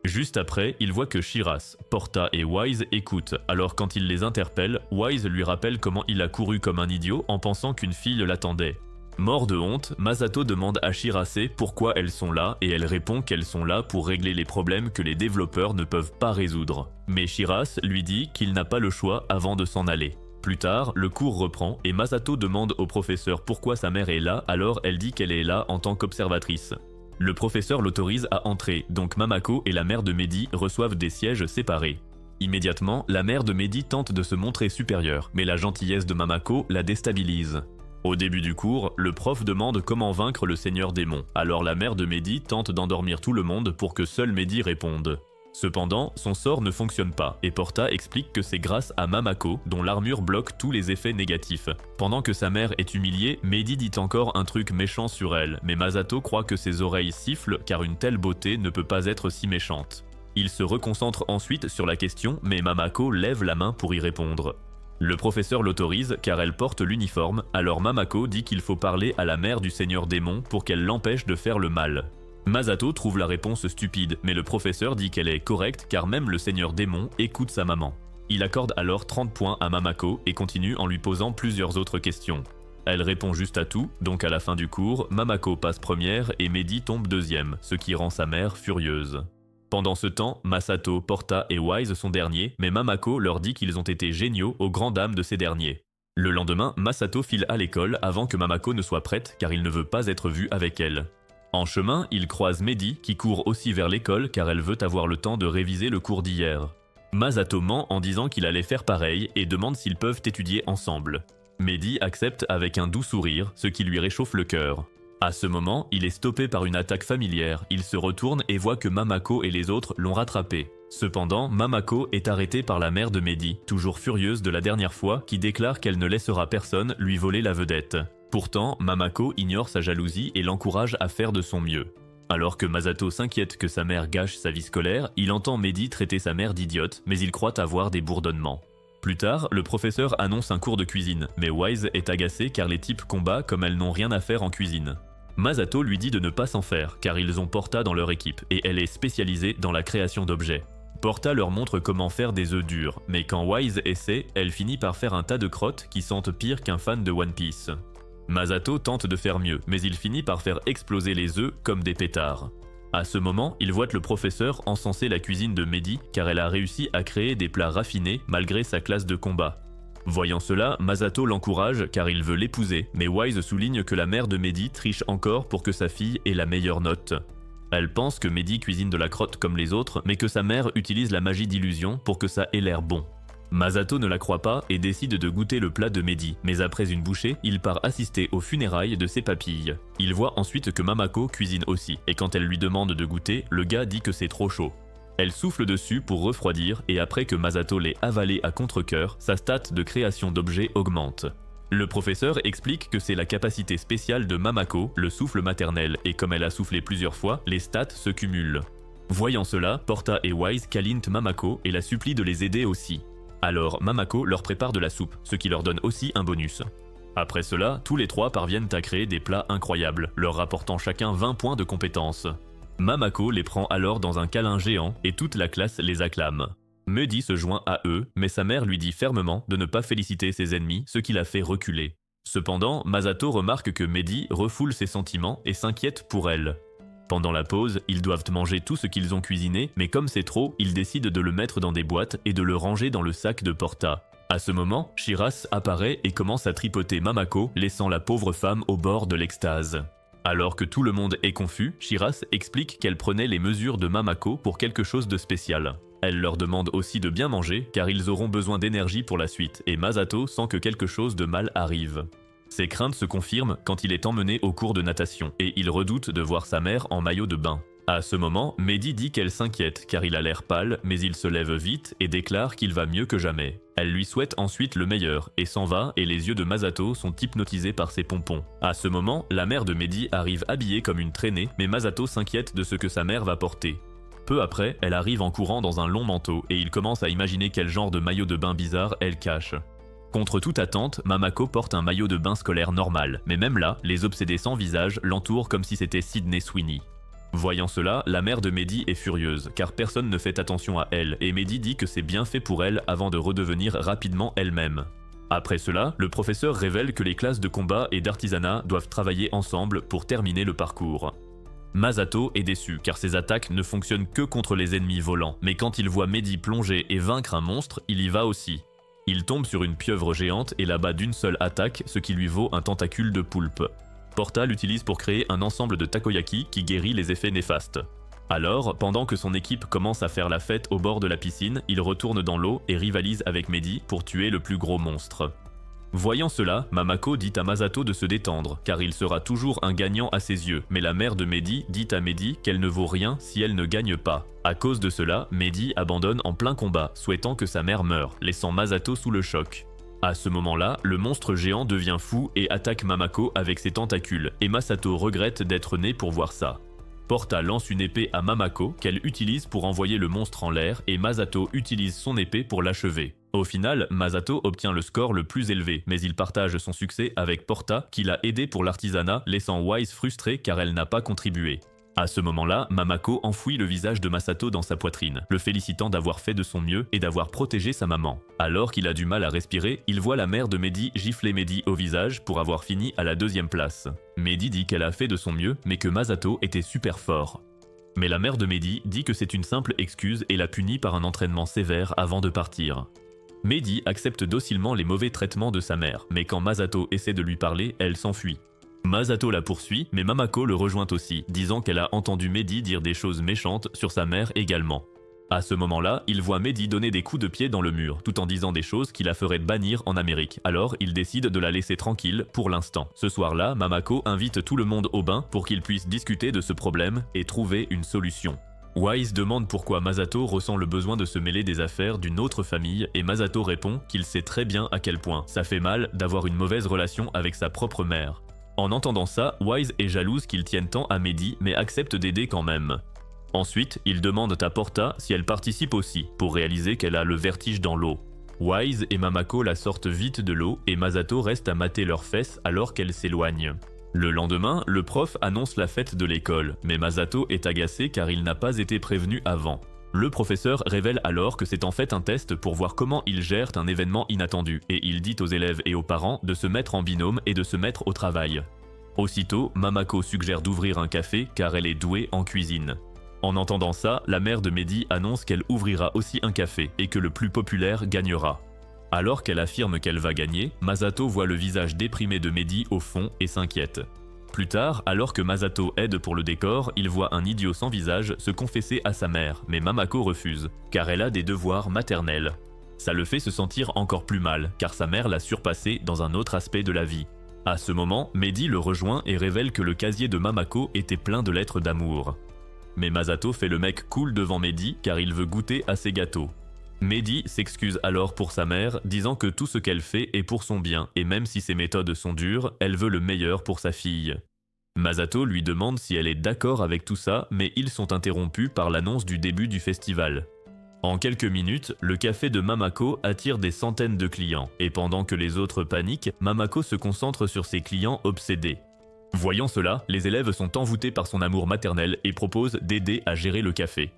Juste après, il voit que Shiras, Porta et Wise écoutent, alors quand il les interpelle, Wise lui rappelle comment il a couru comme un idiot en pensant qu'une fille l'attendait. Mort de honte, Masato demande à Shirase pourquoi elles sont là et elle répond qu'elles sont là pour régler les problèmes que les développeurs ne peuvent pas résoudre. Mais Shiras lui dit qu'il n'a pas le choix avant de s'en aller. Plus tard, le cours reprend et Masato demande au professeur pourquoi sa mère est là, alors elle dit qu'elle est là en tant qu'observatrice. Le professeur l'autorise à entrer, donc Mamako et la mère de Mehdi reçoivent des sièges séparés. Immédiatement, la mère de Mehdi tente de se montrer supérieure, mais la gentillesse de Mamako la déstabilise. Au début du cours, le prof demande comment vaincre le seigneur démon, alors la mère de Mehdi tente d'endormir tout le monde pour que seul Mehdi réponde. Cependant, son sort ne fonctionne pas, et Porta explique que c'est grâce à Mamako, dont l'armure bloque tous les effets négatifs. Pendant que sa mère est humiliée, Mehdi dit encore un truc méchant sur elle, mais Masato croit que ses oreilles sifflent car une telle beauté ne peut pas être si méchante. Il se reconcentre ensuite sur la question, mais Mamako lève la main pour y répondre. Le professeur l'autorise car elle porte l'uniforme, alors Mamako dit qu'il faut parler à la mère du seigneur démon pour qu'elle l'empêche de faire le mal. Masato trouve la réponse stupide, mais le professeur dit qu'elle est correcte car même le seigneur démon écoute sa maman. Il accorde alors 30 points à Mamako et continue en lui posant plusieurs autres questions. Elle répond juste à tout, donc à la fin du cours, Mamako passe première et Mehdi tombe deuxième, ce qui rend sa mère furieuse. Pendant ce temps, Masato, Porta et Wise sont derniers, mais Mamako leur dit qu'ils ont été géniaux aux grandes dames de ces derniers. Le lendemain, Masato file à l'école avant que Mamako ne soit prête car il ne veut pas être vu avec elle. En chemin, il croise Mehdi qui court aussi vers l'école car elle veut avoir le temps de réviser le cours d'hier. Masato ment en disant qu'il allait faire pareil et demande s'ils peuvent étudier ensemble. Mehdi accepte avec un doux sourire, ce qui lui réchauffe le cœur. À ce moment, il est stoppé par une attaque familière, il se retourne et voit que Mamako et les autres l'ont rattrapé. Cependant, Mamako est arrêtée par la mère de Mehdi, toujours furieuse de la dernière fois, qui déclare qu'elle ne laissera personne lui voler la vedette. Pourtant, Mamako ignore sa jalousie et l'encourage à faire de son mieux. Alors que Masato s'inquiète que sa mère gâche sa vie scolaire, il entend Mehdi traiter sa mère d'idiote, mais il croit avoir des bourdonnements. Plus tard, le professeur annonce un cours de cuisine, mais Wise est agacée car les types combattent comme elles n'ont rien à faire en cuisine. Masato lui dit de ne pas s'en faire, car ils ont Porta dans leur équipe, et elle est spécialisée dans la création d'objets. Porta leur montre comment faire des œufs durs, mais quand Wise essaie, elle finit par faire un tas de crottes qui sentent pire qu'un fan de One Piece. Masato tente de faire mieux, mais il finit par faire exploser les œufs comme des pétards. À ce moment, il voit le professeur encenser la cuisine de Mehdi, car elle a réussi à créer des plats raffinés malgré sa classe de combat. Voyant cela, Masato l'encourage car il veut l'épouser, mais Wise souligne que la mère de Mehdi triche encore pour que sa fille ait la meilleure note. Elle pense que Mehdi cuisine de la crotte comme les autres, mais que sa mère utilise la magie d'illusion pour que ça ait l'air bon. Masato ne la croit pas et décide de goûter le plat de Mehdi, mais après une bouchée, il part assister aux funérailles de ses papilles. Il voit ensuite que Mamako cuisine aussi, et quand elle lui demande de goûter, le gars dit que c'est trop chaud. Elle souffle dessus pour refroidir et après que Masato l'ait avalé à contre-cœur, sa stat de création d'objets augmente. Le professeur explique que c'est la capacité spéciale de Mamako, le souffle maternel, et comme elle a soufflé plusieurs fois, les stats se cumulent. Voyant cela, Porta et Wise câlinent Mamako et la supplient de les aider aussi. Alors Mamako leur prépare de la soupe, ce qui leur donne aussi un bonus. Après cela, tous les trois parviennent à créer des plats incroyables, leur rapportant chacun 20 points de compétence. Mamako les prend alors dans un câlin géant et toute la classe les acclame. Mehdi se joint à eux, mais sa mère lui dit fermement de ne pas féliciter ses ennemis, ce qui la fait reculer. Cependant, Masato remarque que Mehdi refoule ses sentiments et s'inquiète pour elle. Pendant la pause, ils doivent manger tout ce qu'ils ont cuisiné, mais comme c'est trop, ils décident de le mettre dans des boîtes et de le ranger dans le sac de Porta. À ce moment, Shiras apparaît et commence à tripoter Mamako, laissant la pauvre femme au bord de l'extase. Alors que tout le monde est confus, Shiras explique qu'elle prenait les mesures de Mamako pour quelque chose de spécial. Elle leur demande aussi de bien manger car ils auront besoin d'énergie pour la suite et Masato sent que quelque chose de mal arrive. Ses craintes se confirment quand il est emmené au cours de natation et il redoute de voir sa mère en maillot de bain. À ce moment, Mehdi dit qu'elle s'inquiète car il a l'air pâle mais il se lève vite et déclare qu'il va mieux que jamais. Elle lui souhaite ensuite le meilleur et s'en va et les yeux de Masato sont hypnotisés par ses pompons. À ce moment, la mère de Mehdi arrive habillée comme une traînée mais Masato s'inquiète de ce que sa mère va porter. Peu après, elle arrive en courant dans un long manteau et il commence à imaginer quel genre de maillot de bain bizarre elle cache. Contre toute attente, Mamako porte un maillot de bain scolaire normal, mais même là, les obsédés sans visage l'entourent comme si c'était Sydney Sweeney. Voyant cela, la mère de Mehdi est furieuse, car personne ne fait attention à elle, et Mehdi dit que c'est bien fait pour elle avant de redevenir rapidement elle-même. Après cela, le professeur révèle que les classes de combat et d'artisanat doivent travailler ensemble pour terminer le parcours. Masato est déçu, car ses attaques ne fonctionnent que contre les ennemis volants, mais quand il voit Mehdi plonger et vaincre un monstre, il y va aussi. Il tombe sur une pieuvre géante et l'abat d'une seule attaque, ce qui lui vaut un tentacule de poulpe. Porta l'utilise pour créer un ensemble de takoyaki qui guérit les effets néfastes. Alors, pendant que son équipe commence à faire la fête au bord de la piscine, il retourne dans l'eau et rivalise avec Mehdi pour tuer le plus gros monstre. Voyant cela, Mamako dit à Masato de se détendre, car il sera toujours un gagnant à ses yeux, mais la mère de Mehdi dit à Mehdi qu'elle ne vaut rien si elle ne gagne pas. À cause de cela, Mehdi abandonne en plein combat, souhaitant que sa mère meure, laissant Masato sous le choc. À ce moment-là, le monstre géant devient fou et attaque Mamako avec ses tentacules, et Masato regrette d'être né pour voir ça. Porta lance une épée à Mamako qu'elle utilise pour envoyer le monstre en l'air et Masato utilise son épée pour l'achever. Au final, Masato obtient le score le plus élevé, mais il partage son succès avec Porta qui l'a aidé pour l'artisanat, laissant Wise frustrée car elle n'a pas contribué. À ce moment-là, Mamako enfouit le visage de Masato dans sa poitrine, le félicitant d'avoir fait de son mieux et d'avoir protégé sa maman. Alors qu'il a du mal à respirer, il voit la mère de Mehdi gifler Mehdi au visage pour avoir fini à la 2e place. Mehdi dit qu'elle a fait de son mieux, mais que Masato était super fort. Mais la mère de Mehdi dit que c'est une simple excuse et la punit par un entraînement sévère avant de partir. Mehdi accepte docilement les mauvais traitements de sa mère, mais quand Masato essaie de lui parler, elle s'enfuit. Masato la poursuit, mais Mamako le rejoint aussi, disant qu'elle a entendu Mehdi dire des choses méchantes sur sa mère également. À ce moment-là, il voit Mehdi donner des coups de pied dans le mur, tout en disant des choses qui la feraient bannir en Amérique. Alors, il décide de la laisser tranquille pour l'instant. Ce soir-là, Mamako invite tout le monde au bain pour qu'ils puissent discuter de ce problème et trouver une solution. Wise demande pourquoi Masato ressent le besoin de se mêler des affaires d'une autre famille et Masato répond qu'il sait très bien à quel point ça fait mal d'avoir une mauvaise relation avec sa propre mère. En entendant ça, Wise est jalouse qu'il tienne tant à Mehdi mais accepte d'aider quand même. Ensuite, il demande à Porta si elle participe aussi, pour réaliser qu'elle a le vertige dans l'eau. Wise et Mamako la sortent vite de l'eau et Masato reste à mater leurs fesses alors qu'elle s'éloigne. Le lendemain, le prof annonce la fête de l'école, mais Masato est agacé car il n'a pas été prévenu avant. Le professeur révèle alors que c'est en fait un test pour voir comment ils gèrent un événement inattendu, et il dit aux élèves et aux parents de se mettre en binôme et de se mettre au travail. Aussitôt, Mamako suggère d'ouvrir un café car elle est douée en cuisine. En entendant ça, la mère de Mehdi annonce qu'elle ouvrira aussi un café et que le plus populaire gagnera. Alors qu'elle affirme qu'elle va gagner, Masato voit le visage déprimé de Mehdi au fond et s'inquiète. Plus tard, alors que Masato aide pour le décor, il voit un idiot sans visage se confesser à sa mère, mais Mamako refuse, car elle a des devoirs maternels. Ça le fait se sentir encore plus mal, car sa mère l'a surpassé dans un autre aspect de la vie. À ce moment, Mehdi le rejoint et révèle que le casier de Mamako était plein de lettres d'amour. Mais Masato fait le mec cool devant Mehdi car il veut goûter à ses gâteaux. Mehdi s'excuse alors pour sa mère, disant que tout ce qu'elle fait est pour son bien, et même si ses méthodes sont dures, elle veut le meilleur pour sa fille. Masato lui demande si elle est d'accord avec tout ça, mais ils sont interrompus par l'annonce du début du festival. En quelques minutes, le café de Mamako attire des centaines de clients, et pendant que les autres paniquent, Mamako se concentre sur ses clients obsédés. Voyant cela, les élèves sont envoûtés par son amour maternel et proposent d'aider à gérer le café.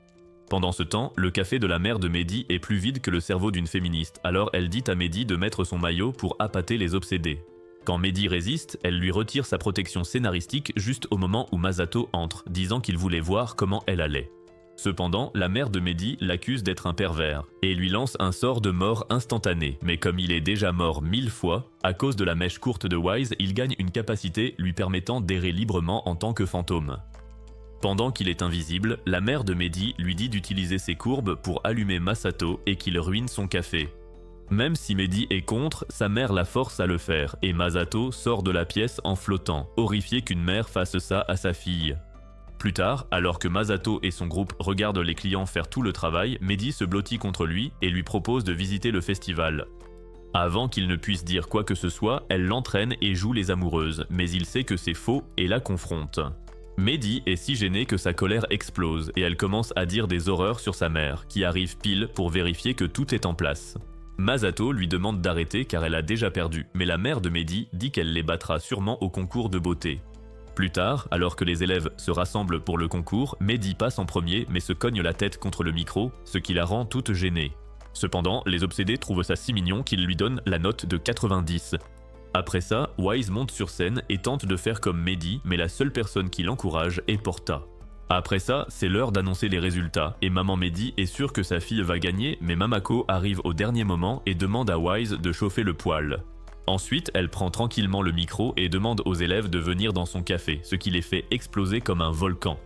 Pendant ce temps, le café de la mère de Mehdi est plus vide que le cerveau d'une féministe, alors elle dit à Mehdi de mettre son maillot pour appâter les obsédés. Quand Mehdi résiste, elle lui retire sa protection scénaristique juste au moment où Masato entre, disant qu'il voulait voir comment elle allait. Cependant, la mère de Mehdi l'accuse d'être un pervers, et lui lance un sort de mort instantané, mais comme il est déjà mort 1000 fois, à cause de la mèche courte de Wise, il gagne une capacité lui permettant d'errer librement en tant que fantôme. Pendant qu'il est invisible, la mère de Mehdi lui dit d'utiliser ses courbes pour allumer Masato et qu'il ruine son café. Même si Mehdi est contre, sa mère la force à le faire, et Masato sort de la pièce en flottant, horrifié qu'une mère fasse ça à sa fille. Plus tard, alors que Masato et son groupe regardent les clients faire tout le travail, Mehdi se blottit contre lui et lui propose de visiter le festival. Avant qu'il ne puisse dire quoi que ce soit, elle l'entraîne et joue les amoureuses, mais il sait que c'est faux et la confronte. Mehdi est si gêné que sa colère explose et elle commence à dire des horreurs sur sa mère, qui arrive pile pour vérifier que tout est en place. Masato lui demande d'arrêter car elle a déjà perdu, mais la mère de Mehdi dit qu'elle les battra sûrement au concours de beauté. Plus tard, alors que les élèves se rassemblent pour le concours, Mehdi passe en premier mais se cogne la tête contre le micro, ce qui la rend toute gênée. Cependant, les obsédés trouvent ça si mignon qu'ils lui donnent la note de 90. Après ça, Wise monte sur scène et tente de faire comme Mehdi, mais la seule personne qui l'encourage est Porta. Après ça, c'est l'heure d'annoncer les résultats, et maman Mehdi est sûre que sa fille va gagner, mais Mamako arrive au dernier moment et demande à Wise de chauffer le poêle. Ensuite, elle prend tranquillement le micro et demande aux élèves de venir dans son café, ce qui les fait exploser comme un volcan.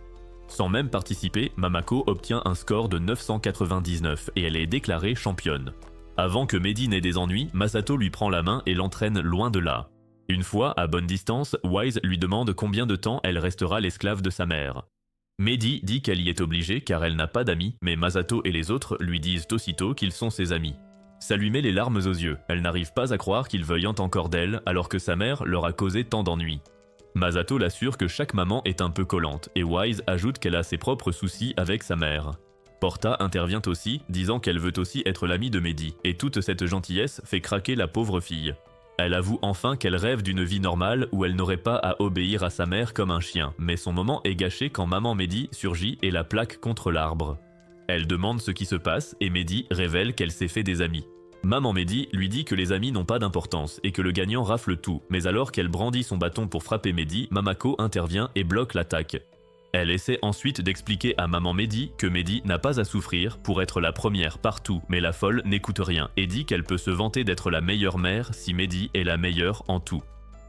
Sans même participer, Mamako obtient un score de 999 et elle est déclarée championne. Avant que Mehdi n'ait des ennuis, Masato lui prend la main et l'entraîne loin de là. Une fois, à bonne distance, Wise lui demande combien de temps elle restera l'esclave de sa mère. Mehdi dit qu'elle y est obligée car elle n'a pas d'amis, mais Masato et les autres lui disent aussitôt qu'ils sont ses amis. Ça lui met les larmes aux yeux, elle n'arrive pas à croire qu'ils veuillent encore d'elle alors que sa mère leur a causé tant d'ennuis. Masato l'assure que chaque maman est un peu collante, et Wise ajoute qu'elle a ses propres soucis avec sa mère. Porta intervient aussi, disant qu'elle veut aussi être l'amie de Mehdi, et toute cette gentillesse fait craquer la pauvre fille. Elle avoue enfin qu'elle rêve d'une vie normale où elle n'aurait pas à obéir à sa mère comme un chien, mais son moment est gâché quand maman Mehdi surgit et la plaque contre l'arbre. Elle demande ce qui se passe et Mehdi révèle qu'elle s'est fait des amis. Maman Mehdi lui dit que les amis n'ont pas d'importance et que le gagnant rafle tout, mais alors qu'elle brandit son bâton pour frapper Mehdi, Mamako intervient et bloque l'attaque. Elle essaie ensuite d'expliquer à maman Mehdi que Mehdi n'a pas à souffrir pour être la première partout, mais la folle n'écoute rien et dit qu'elle peut se vanter d'être la meilleure mère si Mehdi est la meilleure en tout.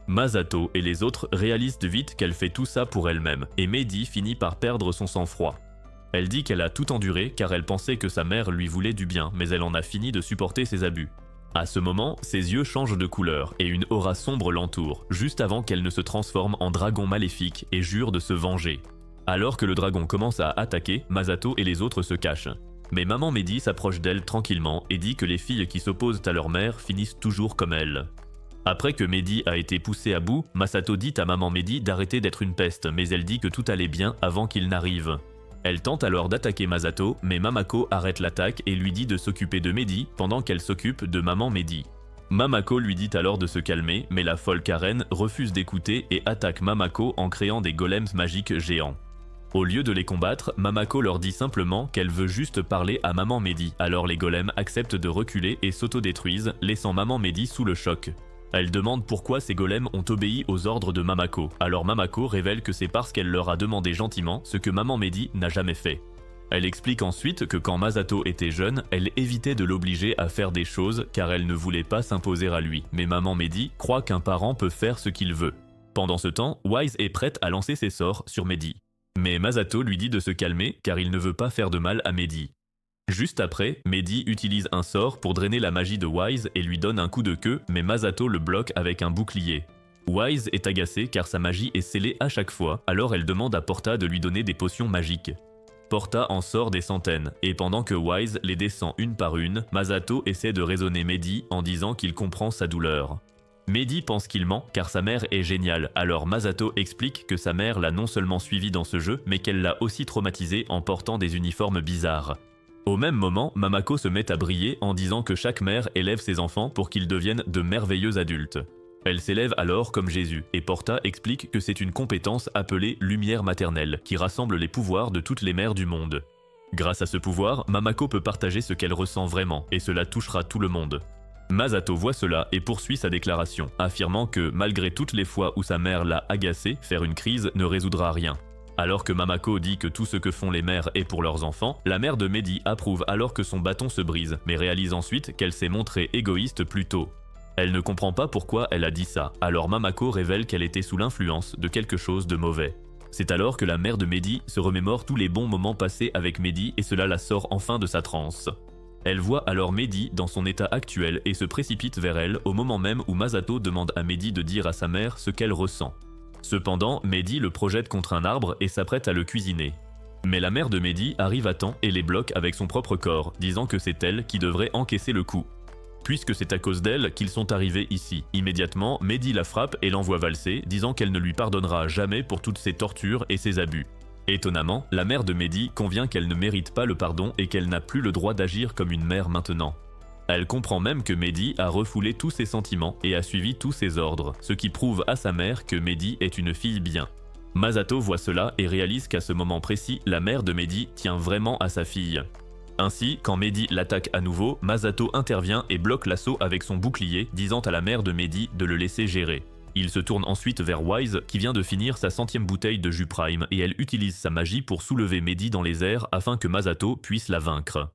Masato et les autres réalisent vite qu'elle fait tout ça pour elle-même, et Mehdi finit par perdre son sang-froid. Elle dit qu'elle a tout enduré car elle pensait que sa mère lui voulait du bien, mais elle en a fini de supporter ses abus. À ce moment, ses yeux changent de couleur et une aura sombre l'entoure, juste avant qu'elle ne se transforme en dragon maléfique et jure de se venger. Alors que le dragon commence à attaquer, Masato et les autres se cachent. Mais maman Mehdi s'approche d'elle tranquillement et dit que les filles qui s'opposent à leur mère finissent toujours comme elle. Après que Mehdi a été poussé à bout, Masato dit à maman Mehdi d'arrêter d'être une peste, mais elle dit que tout allait bien avant qu'il n'arrive. Elle tente alors d'attaquer Masato, mais Mamako arrête l'attaque et lui dit de s'occuper de Mehdi pendant qu'elle s'occupe de maman Mehdi. Mamako lui dit alors de se calmer, mais la folle Karen refuse d'écouter et attaque Mamako en créant des golems magiques géants. Au lieu de les combattre, Mamako leur dit simplement qu'elle veut juste parler à maman Mehdi, alors les golems acceptent de reculer et s'autodétruisent, laissant maman Mehdi sous le choc. Elle demande pourquoi ces golems ont obéi aux ordres de Mamako, alors Mamako révèle que c'est parce qu'elle leur a demandé gentiment ce que maman Mehdi n'a jamais fait. Elle explique ensuite que quand Masato était jeune, elle évitait de l'obliger à faire des choses car elle ne voulait pas s'imposer à lui, mais maman Mehdi croit qu'un parent peut faire ce qu'il veut. Pendant ce temps, Wise est prête à lancer ses sorts sur Mehdi. Mais Masato lui dit de se calmer car il ne veut pas faire de mal à Mehdi. Juste après, Mehdi utilise un sort pour drainer la magie de Wise et lui donne un coup de queue, mais Masato le bloque avec un bouclier. Wise est agacée car sa magie est scellée à chaque fois, alors elle demande à Porta de lui donner des potions magiques. Porta en sort des centaines, et pendant que Wise les descend une par une, Masato essaie de raisonner Mehdi en disant qu'il comprend sa douleur. Mehdi pense qu'il ment car sa mère est géniale, alors Masato explique que sa mère l'a non seulement suivi dans ce jeu, mais qu'elle l'a aussi traumatisé en portant des uniformes bizarres. Au même moment, Mamako se met à briller en disant que chaque mère élève ses enfants pour qu'ils deviennent de merveilleux adultes. Elle s'élève alors comme Jésus, et Porta explique que c'est une compétence appelée lumière maternelle, qui rassemble les pouvoirs de toutes les mères du monde. Grâce à ce pouvoir, Mamako peut partager ce qu'elle ressent vraiment, et cela touchera tout le monde. Masato voit cela et poursuit sa déclaration, affirmant que malgré toutes les fois où sa mère l'a agacée, faire une crise ne résoudra rien. Alors que Mamako dit que tout ce que font les mères est pour leurs enfants, la mère de Mehdi approuve alors que son bâton se brise, mais réalise ensuite qu'elle s'est montrée égoïste plus tôt. Elle ne comprend pas pourquoi elle a dit ça, alors Mamako révèle qu'elle était sous l'influence de quelque chose de mauvais. C'est alors que la mère de Mehdi se remémore tous les bons moments passés avec Mehdi et cela la sort enfin de sa transe. Elle voit alors Mehdi dans son état actuel et se précipite vers elle au moment même où Masato demande à Mehdi de dire à sa mère ce qu'elle ressent. Cependant, Mehdi le projette contre un arbre et s'apprête à le cuisiner. Mais la mère de Mehdi arrive à temps et les bloque avec son propre corps, disant que c'est elle qui devrait encaisser le coup. Puisque c'est à cause d'elle qu'ils sont arrivés ici. Immédiatement, Mehdi la frappe et l'envoie valser, disant qu'elle ne lui pardonnera jamais pour toutes ses tortures et ses abus. Étonnamment, la mère de Mehdi convient qu'elle ne mérite pas le pardon et qu'elle n'a plus le droit d'agir comme une mère maintenant. Elle comprend même que Mehdi a refoulé tous ses sentiments et a suivi tous ses ordres, ce qui prouve à sa mère que Mehdi est une fille bien. Masato voit cela et réalise qu'à ce moment précis, la mère de Mehdi tient vraiment à sa fille. Ainsi, quand Mehdi l'attaque à nouveau, Masato intervient et bloque l'assaut avec son bouclier, disant à la mère de Mehdi de le laisser gérer. Il se tourne ensuite vers Wise, qui vient de finir sa 100e bouteille de jus prime, et elle utilise sa magie pour soulever Mehdi dans les airs afin que Masato puisse la vaincre.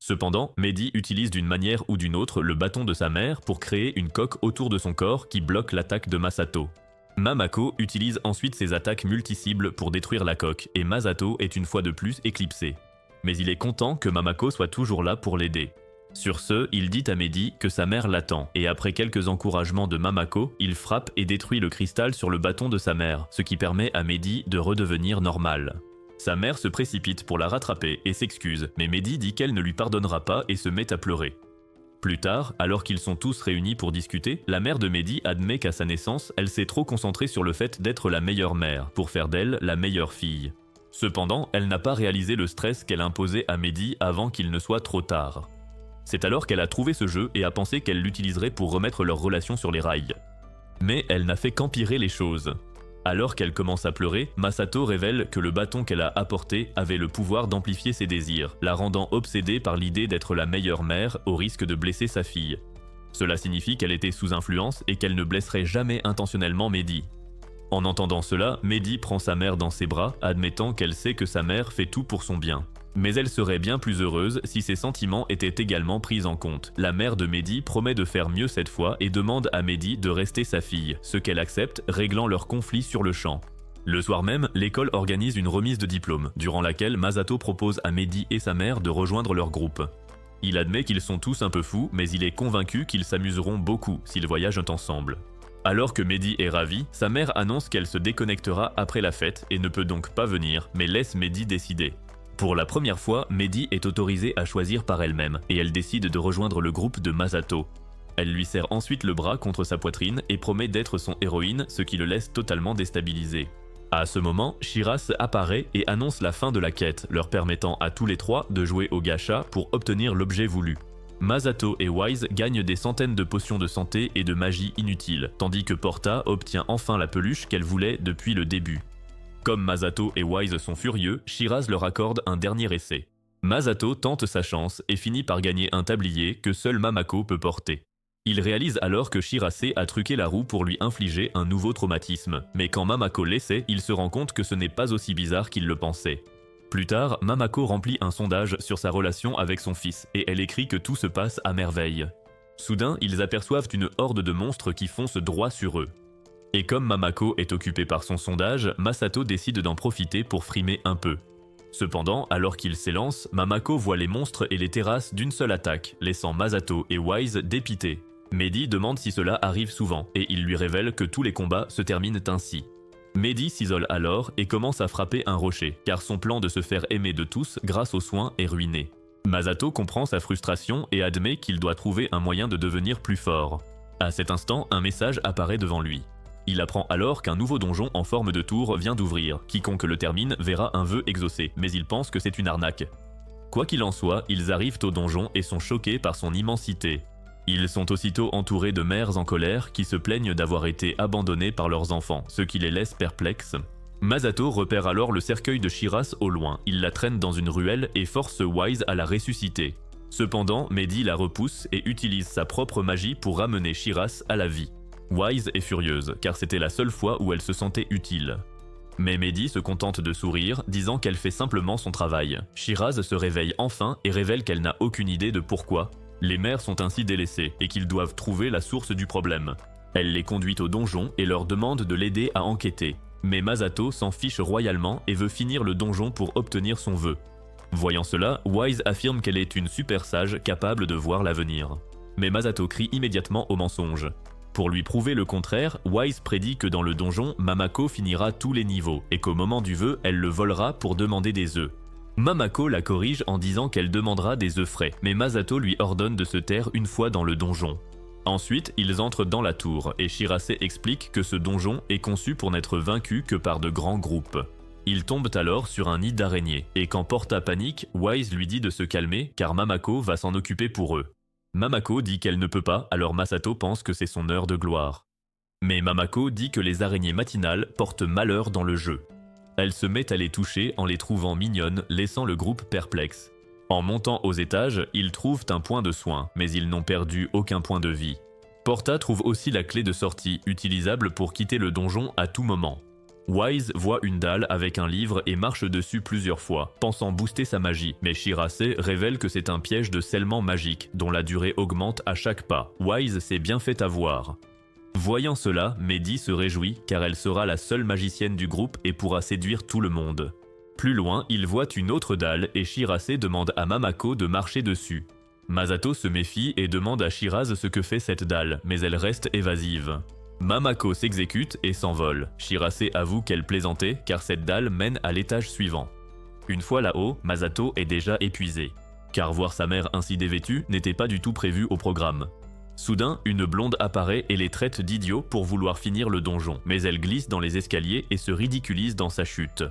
Cependant, Mehdi utilise d'une manière ou d'une autre le bâton de sa mère pour créer une coque autour de son corps qui bloque l'attaque de Masato. Mamako utilise ensuite ses attaques multi-cibles pour détruire la coque, et Masato est une fois de plus éclipsé. Mais il est content que Mamako soit toujours là pour l'aider. Sur ce, il dit à Mehdi que sa mère l'attend, et après quelques encouragements de Mamako, il frappe et détruit le cristal sur le bâton de sa mère, ce qui permet à Mehdi de redevenir normal. Sa mère se précipite pour la rattraper et s'excuse, mais Mehdi dit qu'elle ne lui pardonnera pas et se met à pleurer. Plus tard, alors qu'ils sont tous réunis pour discuter, la mère de Mehdi admet qu'à sa naissance, elle s'est trop concentrée sur le fait d'être la meilleure mère, pour faire d'elle la meilleure fille. Cependant, elle n'a pas réalisé le stress qu'elle imposait à Mehdi avant qu'il ne soit trop tard. C'est alors qu'elle a trouvé ce jeu et a pensé qu'elle l'utiliserait pour remettre leur relation sur les rails. Mais elle n'a fait qu'empirer les choses. Alors qu'elle commence à pleurer, Masato révèle que le bâton qu'elle a apporté avait le pouvoir d'amplifier ses désirs, la rendant obsédée par l'idée d'être la meilleure mère au risque de blesser sa fille. Cela signifie qu'elle était sous influence et qu'elle ne blesserait jamais intentionnellement Mehdi. En entendant cela, Mehdi prend sa mère dans ses bras, admettant qu'elle sait que sa mère fait tout pour son bien. Mais elle serait bien plus heureuse si ses sentiments étaient également pris en compte. La mère de Mehdi promet de faire mieux cette fois et demande à Mehdi de rester sa fille, ce qu'elle accepte, réglant leur conflit sur le champ. Le soir même, l'école organise une remise de diplôme, durant laquelle Masato propose à Mehdi et sa mère de rejoindre leur groupe. Il admet qu'ils sont tous un peu fous, mais il est convaincu qu'ils s'amuseront beaucoup s'ils voyagent ensemble. Alors que Mehdi est ravi, sa mère annonce qu'elle se déconnectera après la fête et ne peut donc pas venir, mais laisse Mehdi décider. Pour la première fois, Mehdi est autorisée à choisir par elle-même, et elle décide de rejoindre le groupe de Masato. Elle lui serre ensuite le bras contre sa poitrine et promet d'être son héroïne, ce qui le laisse totalement déstabilisé. À ce moment, Shiras apparaît et annonce la fin de la quête, leur permettant à tous les trois de jouer au gacha pour obtenir l'objet voulu. Masato et Wise gagnent des centaines de potions de santé et de magie inutiles, tandis que Porta obtient enfin la peluche qu'elle voulait depuis le début. Comme Masato et Wise sont furieux, Shiras leur accorde un dernier essai. Masato tente sa chance et finit par gagner un tablier que seul Mamako peut porter. Il réalise alors que Shirase a truqué la roue pour lui infliger un nouveau traumatisme, mais quand Mamako l'essaie, il se rend compte que ce n'est pas aussi bizarre qu'il le pensait. Plus tard, Mamako remplit un sondage sur sa relation avec son fils et elle écrit que tout se passe à merveille. Soudain, ils aperçoivent une horde de monstres qui foncent droit sur eux. Et comme Mamako est occupée par son sondage, Masato décide d'en profiter pour frimer un peu. Cependant, alors qu'il s'élance, Mamako voit les monstres et les terrasse d'une seule attaque, laissant Masato et Wise dépités. Mehdi demande si cela arrive souvent, et il lui révèle que tous les combats se terminent ainsi. Mehdi s'isole alors et commence à frapper un rocher, car son plan de se faire aimer de tous grâce aux soins est ruiné. Masato comprend sa frustration et admet qu'il doit trouver un moyen de devenir plus fort. À cet instant, un message apparaît devant lui. Il apprend alors qu'un nouveau donjon en forme de tour vient d'ouvrir. Quiconque le termine verra un vœu exaucé, mais il pense que c'est une arnaque. Quoi qu'il en soit, ils arrivent au donjon et sont choqués par son immensité. Ils sont aussitôt entourés de mères en colère qui se plaignent d'avoir été abandonnés par leurs enfants, ce qui les laisse perplexes. Masato repère alors le cercueil de Shiras au loin. Il la traîne dans une ruelle et force Wise à la ressusciter. Cependant, Mehdi la repousse et utilise sa propre magie pour ramener Shiras à la vie. Wise est furieuse, car c'était la seule fois où elle se sentait utile. Mais Mehdi se contente de sourire, disant qu'elle fait simplement son travail. Shiraz se réveille enfin et révèle qu'elle n'a aucune idée de pourquoi. Les mères sont ainsi délaissées et qu'ils doivent trouver la source du problème. Elle les conduit au donjon et leur demande de l'aider à enquêter. Mais Masato s'en fiche royalement et veut finir le donjon pour obtenir son vœu. Voyant cela, Wise affirme qu'elle est une super sage capable de voir l'avenir. Mais Masato crie immédiatement au mensonge. Pour lui prouver le contraire, Wise prédit que dans le donjon, Mamako finira tous les niveaux et qu'au moment du vœu, elle le volera pour demander des œufs. Mamako la corrige en disant qu'elle demandera des œufs frais, mais Masato lui ordonne de se taire une fois dans le donjon. Ensuite, ils entrent dans la tour et Shirase explique que ce donjon est conçu pour n'être vaincu que par de grands groupes. Ils tombent alors sur un nid d'araignées et quand Porta panique, Wise lui dit de se calmer car Mamako va s'en occuper pour eux. Mamako dit qu'elle ne peut pas, alors Masato pense que c'est son heure de gloire. Mais Mamako dit que les araignées matinales portent malheur dans le jeu. Elle se met à les toucher en les trouvant mignonnes, laissant le groupe perplexe. En montant aux étages, ils trouvent un point de soin, mais ils n'ont perdu aucun point de vie. Porta trouve aussi la clé de sortie, utilisable pour quitter le donjon à tout moment. Wise voit une dalle avec un livre et marche dessus plusieurs fois, pensant booster sa magie, mais Shirase révèle que c'est un piège de scellement magique, dont la durée augmente à chaque pas. Wise s'est bien fait avoir. Voyant cela, Mehdi se réjouit car elle sera la seule magicienne du groupe et pourra séduire tout le monde. Plus loin, il voit une autre dalle et Shirase demande à Mamako de marcher dessus. Masato se méfie et demande à Shiraz ce que fait cette dalle, mais elle reste évasive. Mamako s'exécute et s'envole. Shirase avoue qu'elle plaisantait car cette dalle mène à l'étage suivant. Une fois là-haut, Masato est déjà épuisée. car voir sa mère ainsi dévêtue n'était pas du tout prévu au programme. Soudain, une blonde apparaît et les traite d'idiots pour vouloir finir le donjon, mais elle glisse dans les escaliers et se ridiculise dans sa chute.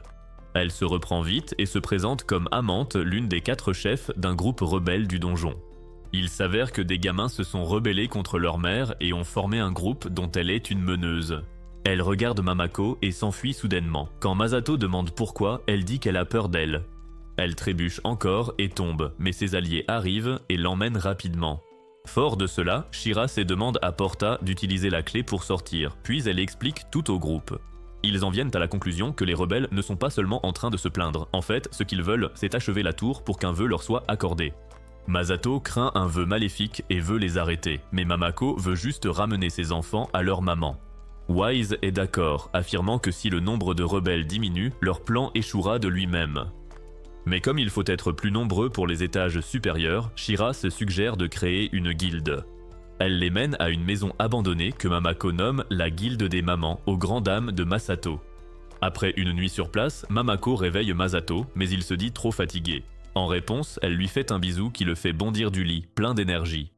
Elle se reprend vite et se présente comme Amante, l'une des 4 chefs d'un groupe rebelle du donjon. Il s'avère que des gamins se sont rebellés contre leur mère et ont formé un groupe dont elle est une meneuse. Elle regarde Mamako et s'enfuit soudainement. Quand Masato demande pourquoi, elle dit qu'elle a peur d'elle. Elle trébuche encore et tombe, mais ses alliés arrivent et l'emmènent rapidement. Fort de cela, Shirase demande à Porta d'utiliser la clé pour sortir, puis elle explique tout au groupe. Ils en viennent à la conclusion que les rebelles ne sont pas seulement en train de se plaindre. En fait, ce qu'ils veulent, c'est achever la tour pour qu'un vœu leur soit accordé. Masato craint un vœu maléfique et veut les arrêter, mais Mamako veut juste ramener ses enfants à leur maman. Wise est d'accord, affirmant que si le nombre de rebelles diminue, leur plan échouera de lui-même. Mais comme il faut être plus nombreux pour les étages supérieurs, Shirase suggère de créer une guilde. Elle les mène à une maison abandonnée que Mamako nomme la guilde des mamans, aux grandes dames de Masato. Après une nuit sur place, Mamako réveille Masato, mais il se dit trop fatigué. En réponse, elle lui fait un bisou qui le fait bondir du lit, plein d'énergie.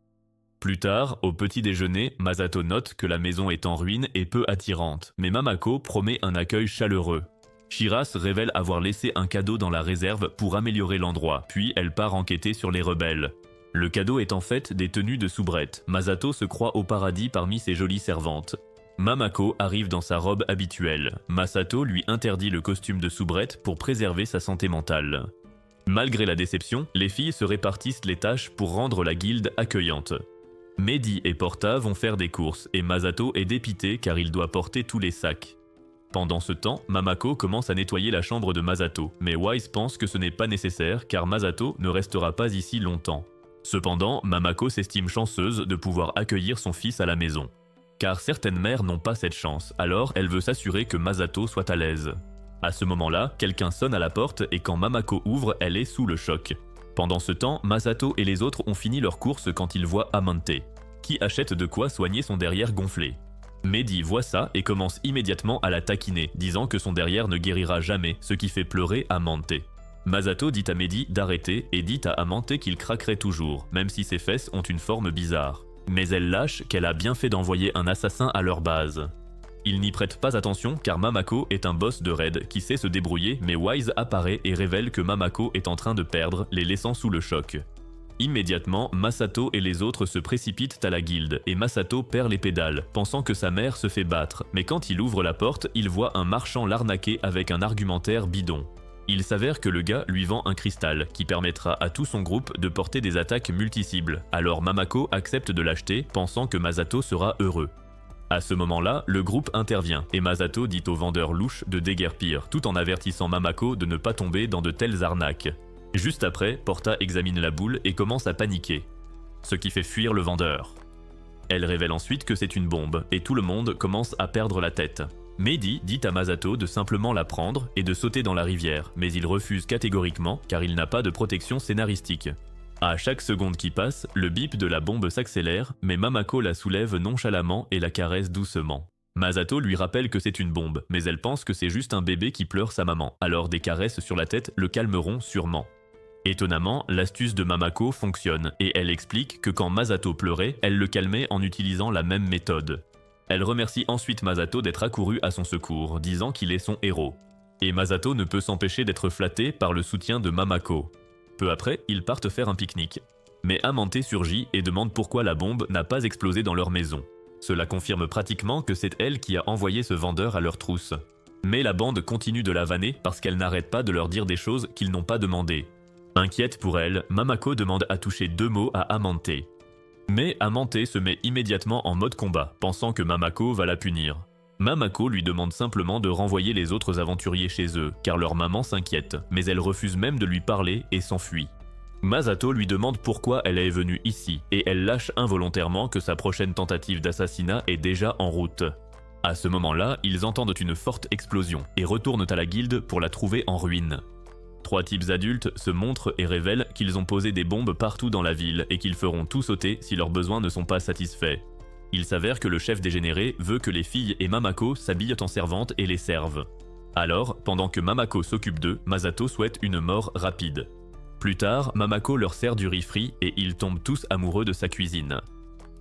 Plus tard, au petit déjeuner, Masato note que la maison est en ruine et peu attirante, mais Mamako promet un accueil chaleureux. Shirase révèle avoir laissé un cadeau dans la réserve pour améliorer l'endroit, puis elle part enquêter sur les rebelles. Le cadeau est en fait des tenues de soubrette. Masato se croit au paradis parmi ses jolies servantes. Mamako arrive dans sa robe habituelle. Masato lui interdit le costume de soubrette pour préserver sa santé mentale. Malgré la déception, les filles se répartissent les tâches pour rendre la guilde accueillante. Mehdi et Porta vont faire des courses et Masato est dépité car il doit porter tous les sacs. Pendant ce temps, Mamako commence à nettoyer la chambre de Masato, mais Wise pense que ce n'est pas nécessaire car Masato ne restera pas ici longtemps. Cependant, Mamako s'estime chanceuse de pouvoir accueillir son fils à la maison. Car certaines mères n'ont pas cette chance, alors elle veut s'assurer que Masato soit à l'aise. À ce moment-là, quelqu'un sonne à la porte et quand Mamako ouvre, elle est sous le choc. Pendant ce temps, Masato et les autres ont fini leur course quand ils voient Amante, qui achète de quoi soigner son derrière gonflé. Mehdi voit ça et commence immédiatement à la taquiner, disant que son derrière ne guérira jamais, ce qui fait pleurer Amante. Masato dit à Mehdi d'arrêter et dit à Amante qu'il craquerait toujours, même si ses fesses ont une forme bizarre. Mais elle lâche qu'elle a bien fait d'envoyer un assassin à leur base. Ils n'y prêtent pas attention car Mamako est un boss de raid qui sait se débrouiller, mais Wise apparaît et révèle que Mamako est en train de perdre, les laissant sous le choc. Immédiatement, Masato et les autres se précipitent à la guilde et Masato perd les pédales, pensant que sa mère se fait battre, mais quand il ouvre la porte, il voit un marchand l'arnaquer avec un argumentaire bidon. Il s'avère que le gars lui vend un cristal qui permettra à tout son groupe de porter des attaques multi-cibles, alors Mamako accepte de l'acheter, pensant que Masato sera heureux. À ce moment-là, le groupe intervient et Masato dit au vendeur louche de déguerpir, tout en avertissant Mamako de ne pas tomber dans de telles arnaques. Juste après, Porta examine la boule et commence à paniquer, ce qui fait fuir le vendeur. Elle révèle ensuite que c'est une bombe et tout le monde commence à perdre la tête. Mehdi dit à Masato de simplement la prendre et de sauter dans la rivière, mais il refuse catégoriquement car il n'a pas de protection scénaristique. À chaque seconde qui passe, le bip de la bombe s'accélère, mais Mamako la soulève nonchalamment et la caresse doucement. Masato lui rappelle que c'est une bombe, mais elle pense que c'est juste un bébé qui pleure sa maman, alors des caresses sur la tête le calmeront sûrement. Étonnamment, l'astuce de Mamako fonctionne, et elle explique que quand Masato pleurait, elle le calmait en utilisant la même méthode. Elle remercie ensuite Masato d'être accouru à son secours, disant qu'il est son héros. Et Masato ne peut s'empêcher d'être flatté par le soutien de Mamako. Peu après, ils partent faire un pique-nique. Mais Amante surgit et demande pourquoi la bombe n'a pas explosé dans leur maison. Cela confirme pratiquement que c'est elle qui a envoyé ce vendeur à leur trousse. Mais la bande continue de la vanner parce qu'elle n'arrête pas de leur dire des choses qu'ils n'ont pas demandées. Inquiète pour elle, Mamako demande à toucher 2 mots à Amante. Mais Amante se met immédiatement en mode combat, pensant que Mamako va la punir. Mamako lui demande simplement de renvoyer les autres aventuriers chez eux, car leur maman s'inquiète, mais elle refuse même de lui parler et s'enfuit. Masato lui demande pourquoi elle est venue ici, et elle lâche involontairement que sa prochaine tentative d'assassinat est déjà en route. À ce moment-là, ils entendent une forte explosion, et retournent à la guilde pour la trouver en ruine. 3 types adultes se montrent et révèlent qu'ils ont posé des bombes partout dans la ville, et qu'ils feront tout sauter si leurs besoins ne sont pas satisfaits. Il s'avère que le chef dégénéré veut que les filles et Mamako s'habillent en servantes et les servent. Alors, pendant que Mamako s'occupe d'eux, Masato souhaite une mort rapide. Plus tard, Mamako leur sert du riz frit et ils tombent tous amoureux de sa cuisine.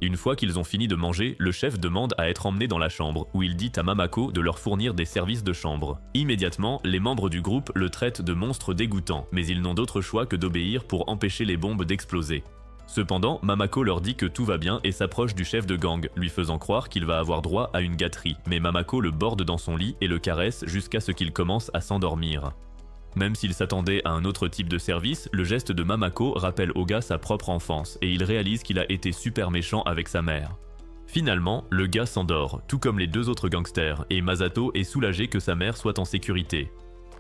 Une fois qu'ils ont fini de manger, le chef demande à être emmené dans la chambre, où il dit à Mamako de leur fournir des services de chambre. Immédiatement, les membres du groupe le traitent de monstre dégoûtant, mais ils n'ont d'autre choix que d'obéir pour empêcher les bombes d'exploser. Cependant, Mamako leur dit que tout va bien et s'approche du chef de gang, lui faisant croire qu'il va avoir droit à une gâterie, mais Mamako le borde dans son lit et le caresse jusqu'à ce qu'il commence à s'endormir. Même s'il s'attendait à un autre type de service, le geste de Mamako rappelle au gars sa propre enfance et il réalise qu'il a été super méchant avec sa mère. Finalement, le gars s'endort, tout comme les deux autres gangsters, et Masato est soulagé que sa mère soit en sécurité.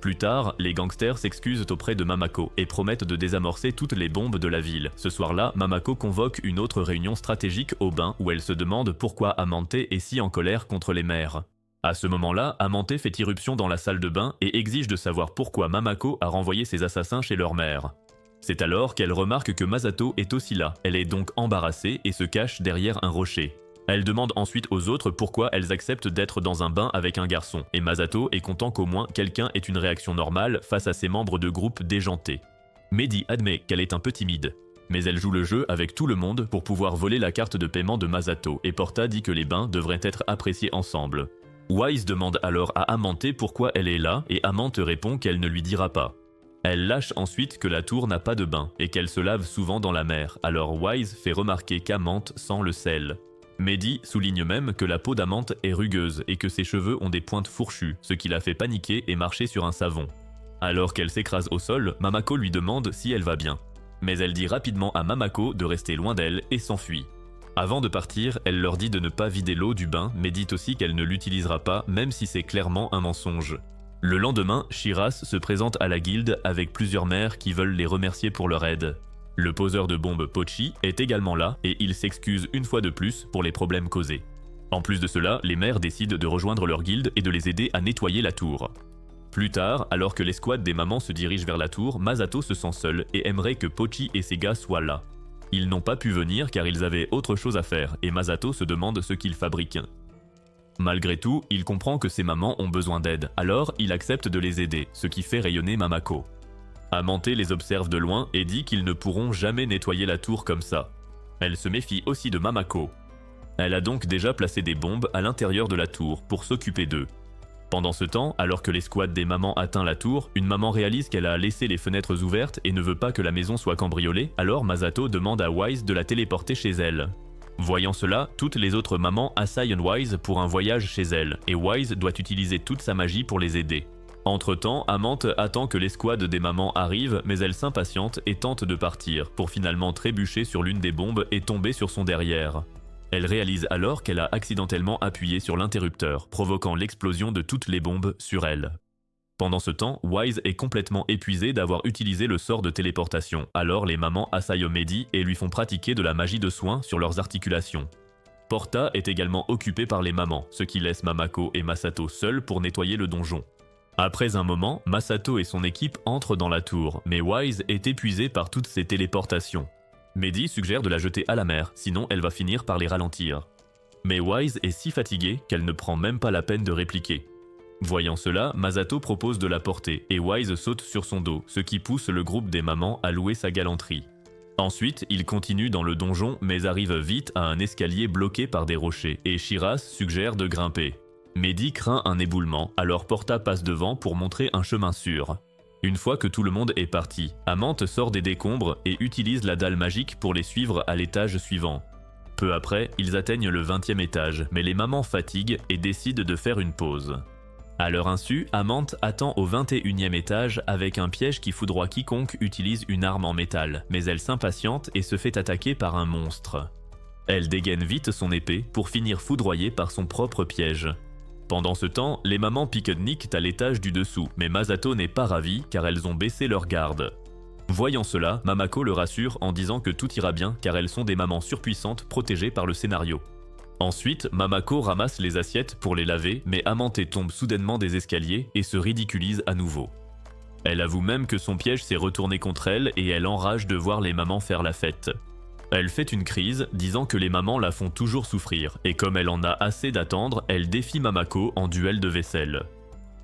Plus tard, les gangsters s'excusent auprès de Mamako et promettent de désamorcer toutes les bombes de la ville. Ce soir-là, Mamako convoque une autre réunion stratégique au bain où elle se demande pourquoi Amante est si en colère contre les mères. À ce moment-là, Amante fait irruption dans la salle de bain et exige de savoir pourquoi Mamako a renvoyé ses assassins chez leur mère. C'est alors qu'elle remarque que Masato est aussi là. Elle est donc embarrassée et se cache derrière un rocher. Elle demande ensuite aux autres pourquoi elles acceptent d'être dans un bain avec un garçon, et Masato est content qu'au moins quelqu'un ait une réaction normale face à ses membres de groupe déjantés. Mehdi admet qu'elle est un peu timide, mais elle joue le jeu avec tout le monde pour pouvoir voler la carte de paiement de Masato, et Porta dit que les bains devraient être appréciés ensemble. Wise demande alors à Amante pourquoi elle est là, et Amante répond qu'elle ne lui dira pas. Elle lâche ensuite que la tour n'a pas de bain, et qu'elle se lave souvent dans la mer, alors Wise fait remarquer qu'Amante sent le sel. Mehdi souligne même que la peau d'Amante est rugueuse et que ses cheveux ont des pointes fourchues, ce qui la fait paniquer et marcher sur un savon. Alors qu'elle s'écrase au sol, Mamako lui demande si elle va bien. Mais elle dit rapidement à Mamako de rester loin d'elle et s'enfuit. Avant de partir, elle leur dit de ne pas vider l'eau du bain, mais dit aussi qu'elle ne l'utilisera pas, même si c'est clairement un mensonge. Le lendemain, Shiras se présente à la guilde avec plusieurs mères qui veulent les remercier pour leur aide. Le poseur de bombes Pochi est également là et il s'excuse une fois de plus pour les problèmes causés. En plus de cela, les mères décident de rejoindre leur guilde et de les aider à nettoyer la tour. Plus tard, alors que l'escouade des mamans se dirige vers la tour, Masato se sent seul et aimerait que Pochi et ses gars soient là. Ils n'ont pas pu venir car ils avaient autre chose à faire et Masato se demande ce qu'ils fabriquent. Malgré tout, il comprend que ses mamans ont besoin d'aide, alors il accepte de les aider, ce qui fait rayonner Mamako. Amante les observe de loin et dit qu'ils ne pourront jamais nettoyer la tour comme ça. Elle se méfie aussi de Mamako. Elle a donc déjà placé des bombes à l'intérieur de la tour pour s'occuper d'eux. Pendant ce temps, alors que l'escouade des mamans atteint la tour, une maman réalise qu'elle a laissé les fenêtres ouvertes et ne veut pas que la maison soit cambriolée, alors Masato demande à Wise de la téléporter chez elle. Voyant cela, toutes les autres mamans assaillent Wise pour un voyage chez elle, et Wise doit utiliser toute sa magie pour les aider. Entre-temps, Amante attend que l'escouade des mamans arrive, mais elle s'impatiente et tente de partir, pour finalement trébucher sur l'une des bombes et tomber sur son derrière. Elle réalise alors qu'elle a accidentellement appuyé sur l'interrupteur, provoquant l'explosion de toutes les bombes sur elle. Pendant ce temps, Wise est complètement épuisé d'avoir utilisé le sort de téléportation, alors les mamans assaillent Mehdi et lui font pratiquer de la magie de soin sur leurs articulations. Porta est également occupé par les mamans, ce qui laisse Mamako et Masato seuls pour nettoyer le donjon. Après un moment, Masato et son équipe entrent dans la tour, mais Wise est épuisé par toutes ces téléportations. Mehdi suggère de la jeter à la mer, sinon elle va finir par les ralentir. Mais Wise est si fatiguée qu'elle ne prend même pas la peine de répliquer. Voyant cela, Masato propose de la porter et Wise saute sur son dos, ce qui pousse le groupe des mamans à louer sa galanterie. Ensuite, il continue dans le donjon mais arrive vite à un escalier bloqué par des rochers et Shiras suggère de grimper. Mehdi craint un éboulement, alors Porta passe devant pour montrer un chemin sûr. Une fois que tout le monde est parti, Amante sort des décombres et utilise la dalle magique pour les suivre à l'étage suivant. Peu après, ils atteignent le 20e étage, mais les mamans fatiguent et décident de faire une pause. À leur insu, Amante attend au 21e étage avec un piège qui foudroie quiconque utilise une arme en métal, mais elle s'impatiente et se fait attaquer par un monstre. Elle dégaine vite son épée pour finir foudroyée par son propre piège. Pendant ce temps, les mamans pique-niquent à l'étage du dessous, mais Masato n'est pas ravie car elles ont baissé leur garde. Voyant cela, Mamako le rassure en disant que tout ira bien car elles sont des mamans surpuissantes protégées par le scénario. Ensuite, Mamako ramasse les assiettes pour les laver, mais Amante tombe soudainement des escaliers et se ridiculise à nouveau. Elle avoue même que son piège s'est retourné contre elle et elle enrage de voir les mamans faire la fête. Elle fait une crise, disant que les mamans la font toujours souffrir, et comme elle en a assez d'attendre, elle défie Mamako en duel de vaisselle.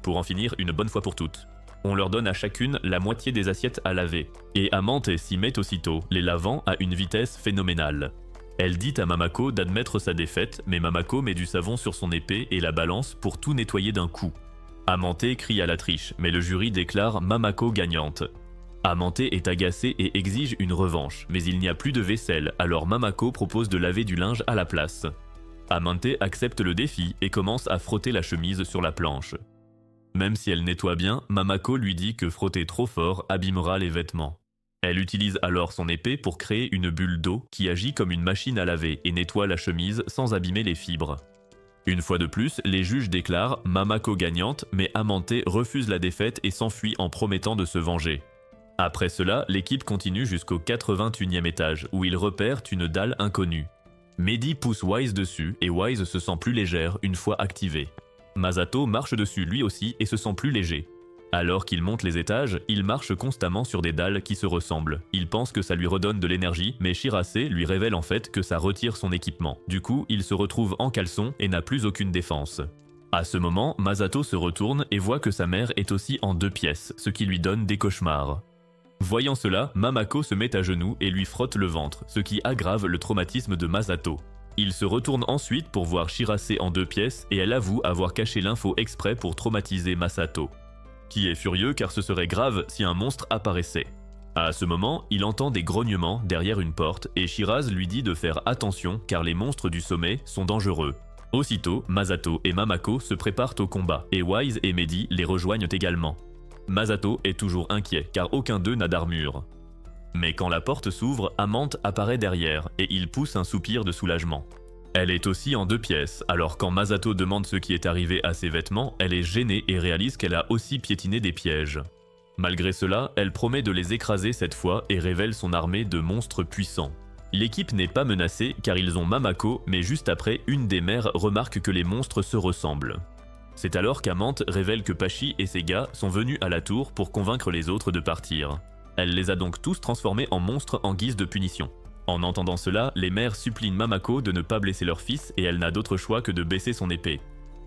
Pour en finir une bonne fois pour toutes. On leur donne à chacune la moitié des assiettes à laver, et Amante s'y met aussitôt, les lavant à une vitesse phénoménale. Elle dit à Mamako d'admettre sa défaite, mais Mamako met du savon sur son épée et la balance pour tout nettoyer d'un coup. Amante crie à la triche, mais le jury déclare Mamako gagnante. Amante est agacée et exige une revanche, mais il n'y a plus de vaisselle, alors Mamako propose de laver du linge à la place. Amante accepte le défi et commence à frotter la chemise sur la planche. Même si elle nettoie bien, Mamako lui dit que frotter trop fort abîmera les vêtements. Elle utilise alors son épée pour créer une bulle d'eau qui agit comme une machine à laver et nettoie la chemise sans abîmer les fibres. Une fois de plus, les juges déclarent Mamako gagnante, mais Amante refuse la défaite et s'enfuit en promettant de se venger. Après cela, l'équipe continue jusqu'au 81e étage, où ils repèrent une dalle inconnue. Mehdi pousse Wise dessus, et Wise se sent plus légère une fois activée. Masato marche dessus lui aussi et se sent plus léger. Alors qu'il monte les étages, il marche constamment sur des dalles qui se ressemblent. Il pense que ça lui redonne de l'énergie, mais Shirase lui révèle en fait que ça retire son équipement. Du coup, il se retrouve en caleçon et n'a plus aucune défense. À ce moment, Masato se retourne et voit que sa mère est aussi en 2 pièces, ce qui lui donne des cauchemars. Voyant cela, Mamako se met à genoux et lui frotte le ventre, ce qui aggrave le traumatisme de Masato. Il se retourne ensuite pour voir Shirase en 2 pièces et elle avoue avoir caché l'info exprès pour traumatiser Masato, qui est furieux car ce serait grave si un monstre apparaissait. À ce moment, il entend des grognements derrière une porte et Shiraz lui dit de faire attention car les monstres du sommet sont dangereux. Aussitôt, Masato et Mamako se préparent au combat et Wise et Mehdi les rejoignent également. Masato est toujours inquiet car aucun d'eux n'a d'armure. Mais quand la porte s'ouvre, Amante apparaît derrière et il pousse un soupir de soulagement. Elle est aussi en 2 pièces, alors quand Masato demande ce qui est arrivé à ses vêtements, elle est gênée et réalise qu'elle a aussi piétiné des pièges. Malgré cela, elle promet de les écraser cette fois et révèle son armée de monstres puissants. L'équipe n'est pas menacée car ils ont Mamako, mais juste après, une des mères remarque que les monstres se ressemblent. C'est alors qu'Amante révèle que Pachi et ses gars sont venus à la tour pour convaincre les autres de partir. Elle les a donc tous transformés en monstres en guise de punition. En entendant cela, les mères supplient Mamako de ne pas blesser leur fils et elle n'a d'autre choix que de baisser son épée.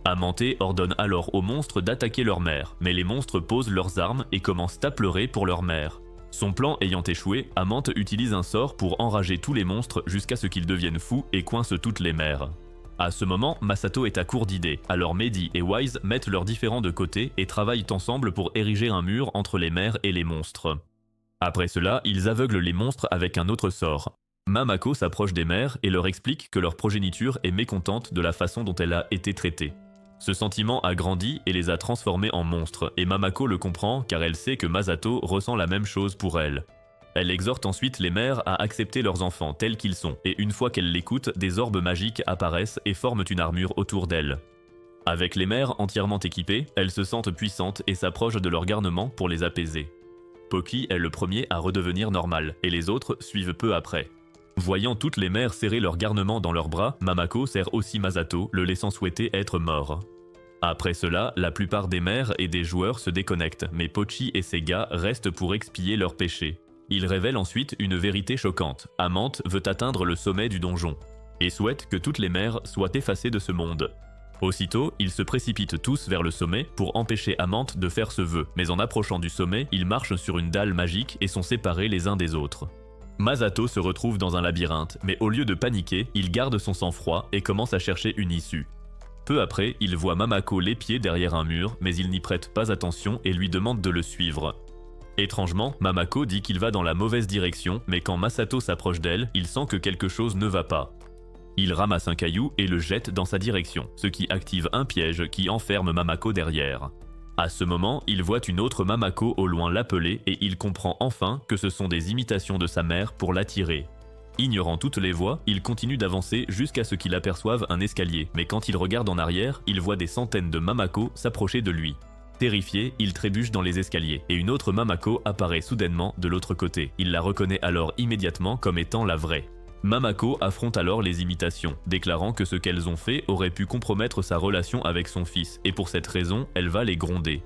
Amante ordonne alors aux monstres d'attaquer leur mère, mais les monstres posent leurs armes et commencent à pleurer pour leur mère. Son plan ayant échoué, Amante utilise un sort pour enrager tous les monstres jusqu'à ce qu'ils deviennent fous et coincent toutes les mères. À ce moment, Masato est à court d'idées, alors Mehdi et Wise mettent leurs différends de côté et travaillent ensemble pour ériger un mur entre les mères et les monstres. Après cela, ils aveuglent les monstres avec un autre sort. Mamako s'approche des mères et leur explique que leur progéniture est mécontente de la façon dont elle a été traitée. Ce sentiment a grandi et les a transformés en monstres, et Mamako le comprend car elle sait que Masato ressent la même chose pour elle. Elle exhorte ensuite les mères à accepter leurs enfants tels qu'ils sont, et une fois qu'elle l'écoute, des orbes magiques apparaissent et forment une armure autour d'elle. Avec les mères entièrement équipées, elles se sentent puissantes et s'approchent de leur garnement pour les apaiser. Poki est le premier à redevenir normal, et les autres suivent peu après. Voyant toutes les mères serrer leur garnement dans leurs bras, Mamako serre aussi Masato, le laissant souhaiter être mort. Après cela, la plupart des mères et des joueurs se déconnectent, mais Pochi et ses gars restent pour expier leurs péchés. Ils révèlent ensuite une vérité choquante. Amante veut atteindre le sommet du donjon, et souhaite que toutes les mères soient effacées de ce monde. Aussitôt, ils se précipitent tous vers le sommet pour empêcher Amante de faire ce vœu, mais en approchant du sommet, ils marchent sur une dalle magique et sont séparés les uns des autres. Masato se retrouve dans un labyrinthe, mais au lieu de paniquer, il garde son sang-froid et commence à chercher une issue. Peu après, il voit Mamako l'épier derrière un mur, mais il n'y prête pas attention et lui demande de le suivre. Étrangement, Mamako dit qu'il va dans la mauvaise direction, mais quand Masato s'approche d'elle, il sent que quelque chose ne va pas. Il ramasse un caillou et le jette dans sa direction, ce qui active un piège qui enferme Mamako derrière. À ce moment, il voit une autre Mamako au loin l'appeler et il comprend enfin que ce sont des imitations de sa mère pour l'attirer. Ignorant toutes les voies, il continue d'avancer jusqu'à ce qu'il aperçoive un escalier, mais quand il regarde en arrière, il voit des centaines de Mamako s'approcher de lui. Terrifié, il trébuche dans les escaliers et une autre Mamako apparaît soudainement de l'autre côté. Il la reconnaît alors immédiatement comme étant la vraie. Mamako affronte alors les imitations, déclarant que ce qu'elles ont fait aurait pu compromettre sa relation avec son fils et pour cette raison, elle va les gronder.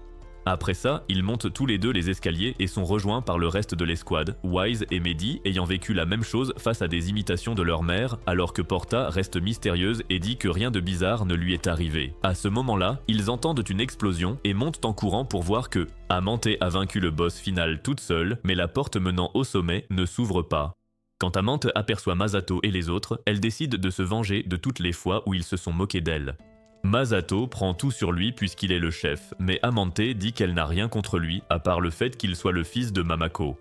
Après ça, ils montent tous les deux les escaliers et sont rejoints par le reste de l'escouade, Wise et Mehdi ayant vécu la même chose face à des imitations de leur mère, alors que Porta reste mystérieuse et dit que rien de bizarre ne lui est arrivé. À ce moment-là, ils entendent une explosion et montent en courant pour voir que Amante a vaincu le boss final toute seule, mais la porte menant au sommet ne s'ouvre pas. Quand Amante aperçoit Masato et les autres, elle décide de se venger de toutes les fois où ils se sont moqués d'elle. Masato prend tout sur lui puisqu'il est le chef, mais Amante dit qu'elle n'a rien contre lui à part le fait qu'il soit le fils de Mamako.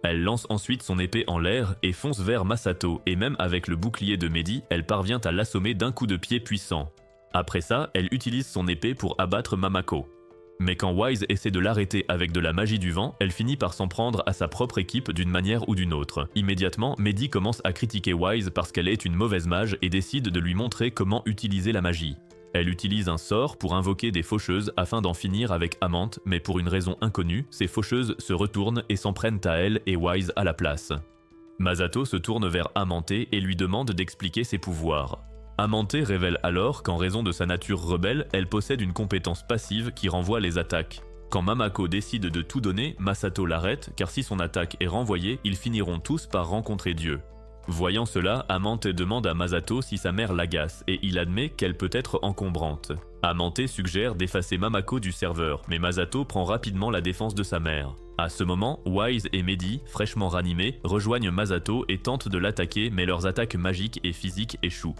Elle lance ensuite son épée en l'air et fonce vers Masato, et même avec le bouclier de Mehdi, elle parvient à l'assommer d'un coup de pied puissant. Après ça, elle utilise son épée pour abattre Mamako. Mais quand Wise essaie de l'arrêter avec de la magie du vent, elle finit par s'en prendre à sa propre équipe d'une manière ou d'une autre. Immédiatement, Mehdi commence à critiquer Wise parce qu'elle est une mauvaise mage et décide de lui montrer comment utiliser la magie. Elle utilise un sort pour invoquer des faucheuses afin d'en finir avec Amante, mais pour une raison inconnue, ces faucheuses se retournent et s'en prennent à elle et Wise à la place. Masato se tourne vers Amante et lui demande d'expliquer ses pouvoirs. Amante révèle alors qu'en raison de sa nature rebelle, elle possède une compétence passive qui renvoie les attaques. Quand Mamako décide de tout donner, Masato l'arrête car si son attaque est renvoyée, ils finiront tous par rencontrer Dieu. Voyant cela, Amante demande à Masato si sa mère l'agace et il admet qu'elle peut être encombrante. Amante suggère d'effacer Mamako du serveur, mais Masato prend rapidement la défense de sa mère. À ce moment, Wise et Mehdi, fraîchement ranimés, rejoignent Masato et tentent de l'attaquer, mais leurs attaques magiques et physiques échouent.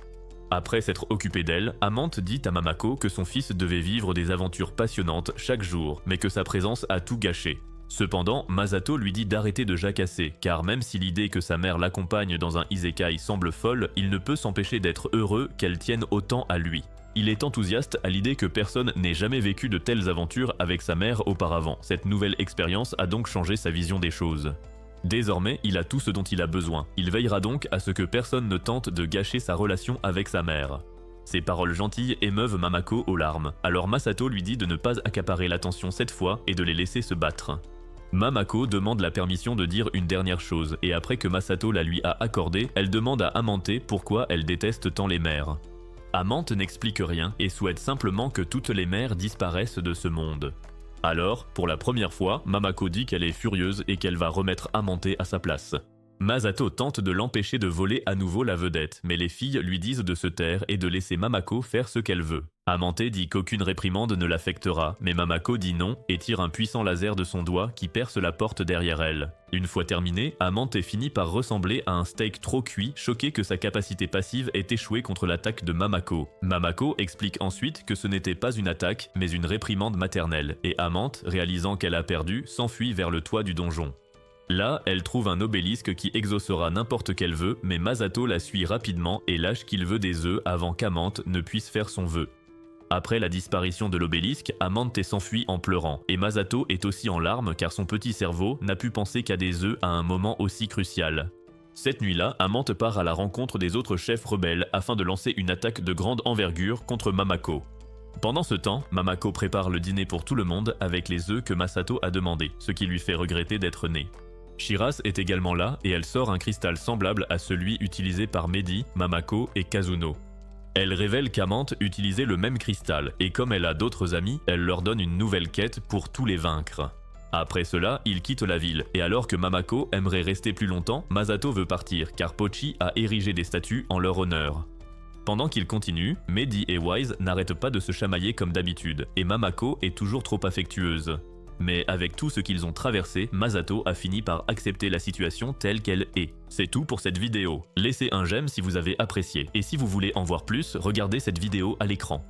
Après s'être occupé d'elle, Amante dit à Mamako que son fils devait vivre des aventures passionnantes chaque jour, mais que sa présence a tout gâché. Cependant, Masato lui dit d'arrêter de jacasser, car même si l'idée que sa mère l'accompagne dans un isekai semble folle, il ne peut s'empêcher d'être heureux qu'elle tienne autant à lui. Il est enthousiaste à l'idée que personne n'ait jamais vécu de telles aventures avec sa mère auparavant. Cette nouvelle expérience a donc changé sa vision des choses. Désormais, il a tout ce dont il a besoin. Il veillera donc à ce que personne ne tente de gâcher sa relation avec sa mère. Ces paroles gentilles émeuvent Mamako aux larmes, alors Masato lui dit de ne pas accaparer l'attention cette fois et de les laisser se battre. Mamako demande la permission de dire une dernière chose, et après que Masato la lui a accordée, elle demande à Amante pourquoi elle déteste tant les mères. Amante n'explique rien et souhaite simplement que toutes les mères disparaissent de ce monde. Alors, pour la première fois, Mamako dit qu'elle est furieuse et qu'elle va remettre Amante à sa place. Masato tente de l'empêcher de voler à nouveau la vedette, mais les filles lui disent de se taire et de laisser Mamako faire ce qu'elle veut. Amante dit qu'aucune réprimande ne l'affectera, mais Mamako dit non et tire un puissant laser de son doigt qui perce la porte derrière elle. Une fois terminé, Amante finit par ressembler à un steak trop cuit, choqué que sa capacité passive ait échoué contre l'attaque de Mamako. Mamako explique ensuite que ce n'était pas une attaque, mais une réprimande maternelle, et Amante, réalisant qu'elle a perdu, s'enfuit vers le toit du donjon. Là, elle trouve un obélisque qui exaucera n'importe quel vœu, mais Masato la suit rapidement et lâche qu'il veut des œufs avant qu'Amante ne puisse faire son vœu. Après la disparition de l'obélisque, Amante s'enfuit en pleurant, et Masato est aussi en larmes car son petit cerveau n'a pu penser qu'à des œufs à un moment aussi crucial. Cette nuit-là, Amante part à la rencontre des autres chefs rebelles afin de lancer une attaque de grande envergure contre Mamako. Pendant ce temps, Mamako prépare le dîner pour tout le monde avec les œufs que Masato a demandé, ce qui lui fait regretter d'être née. Shiras est également là et elle sort un cristal semblable à celui utilisé par Mehdi, Mamako et Kazuno. Elle révèle qu'Amante utilisait le même cristal et comme elle a d'autres amis, elle leur donne une nouvelle quête pour tous les vaincre. Après cela, ils quittent la ville et alors que Mamako aimerait rester plus longtemps, Masato veut partir car Pochi a érigé des statues en leur honneur. Pendant qu'ils continuent, Mehdi et Wise n'arrêtent pas de se chamailler comme d'habitude et Mamako est toujours trop affectueuse. Mais avec tout ce qu'ils ont traversé, Masato a fini par accepter la situation telle qu'elle est. C'est tout pour cette vidéo. Laissez un j'aime si vous avez apprécié. Et si vous voulez en voir plus, regardez cette vidéo à l'écran.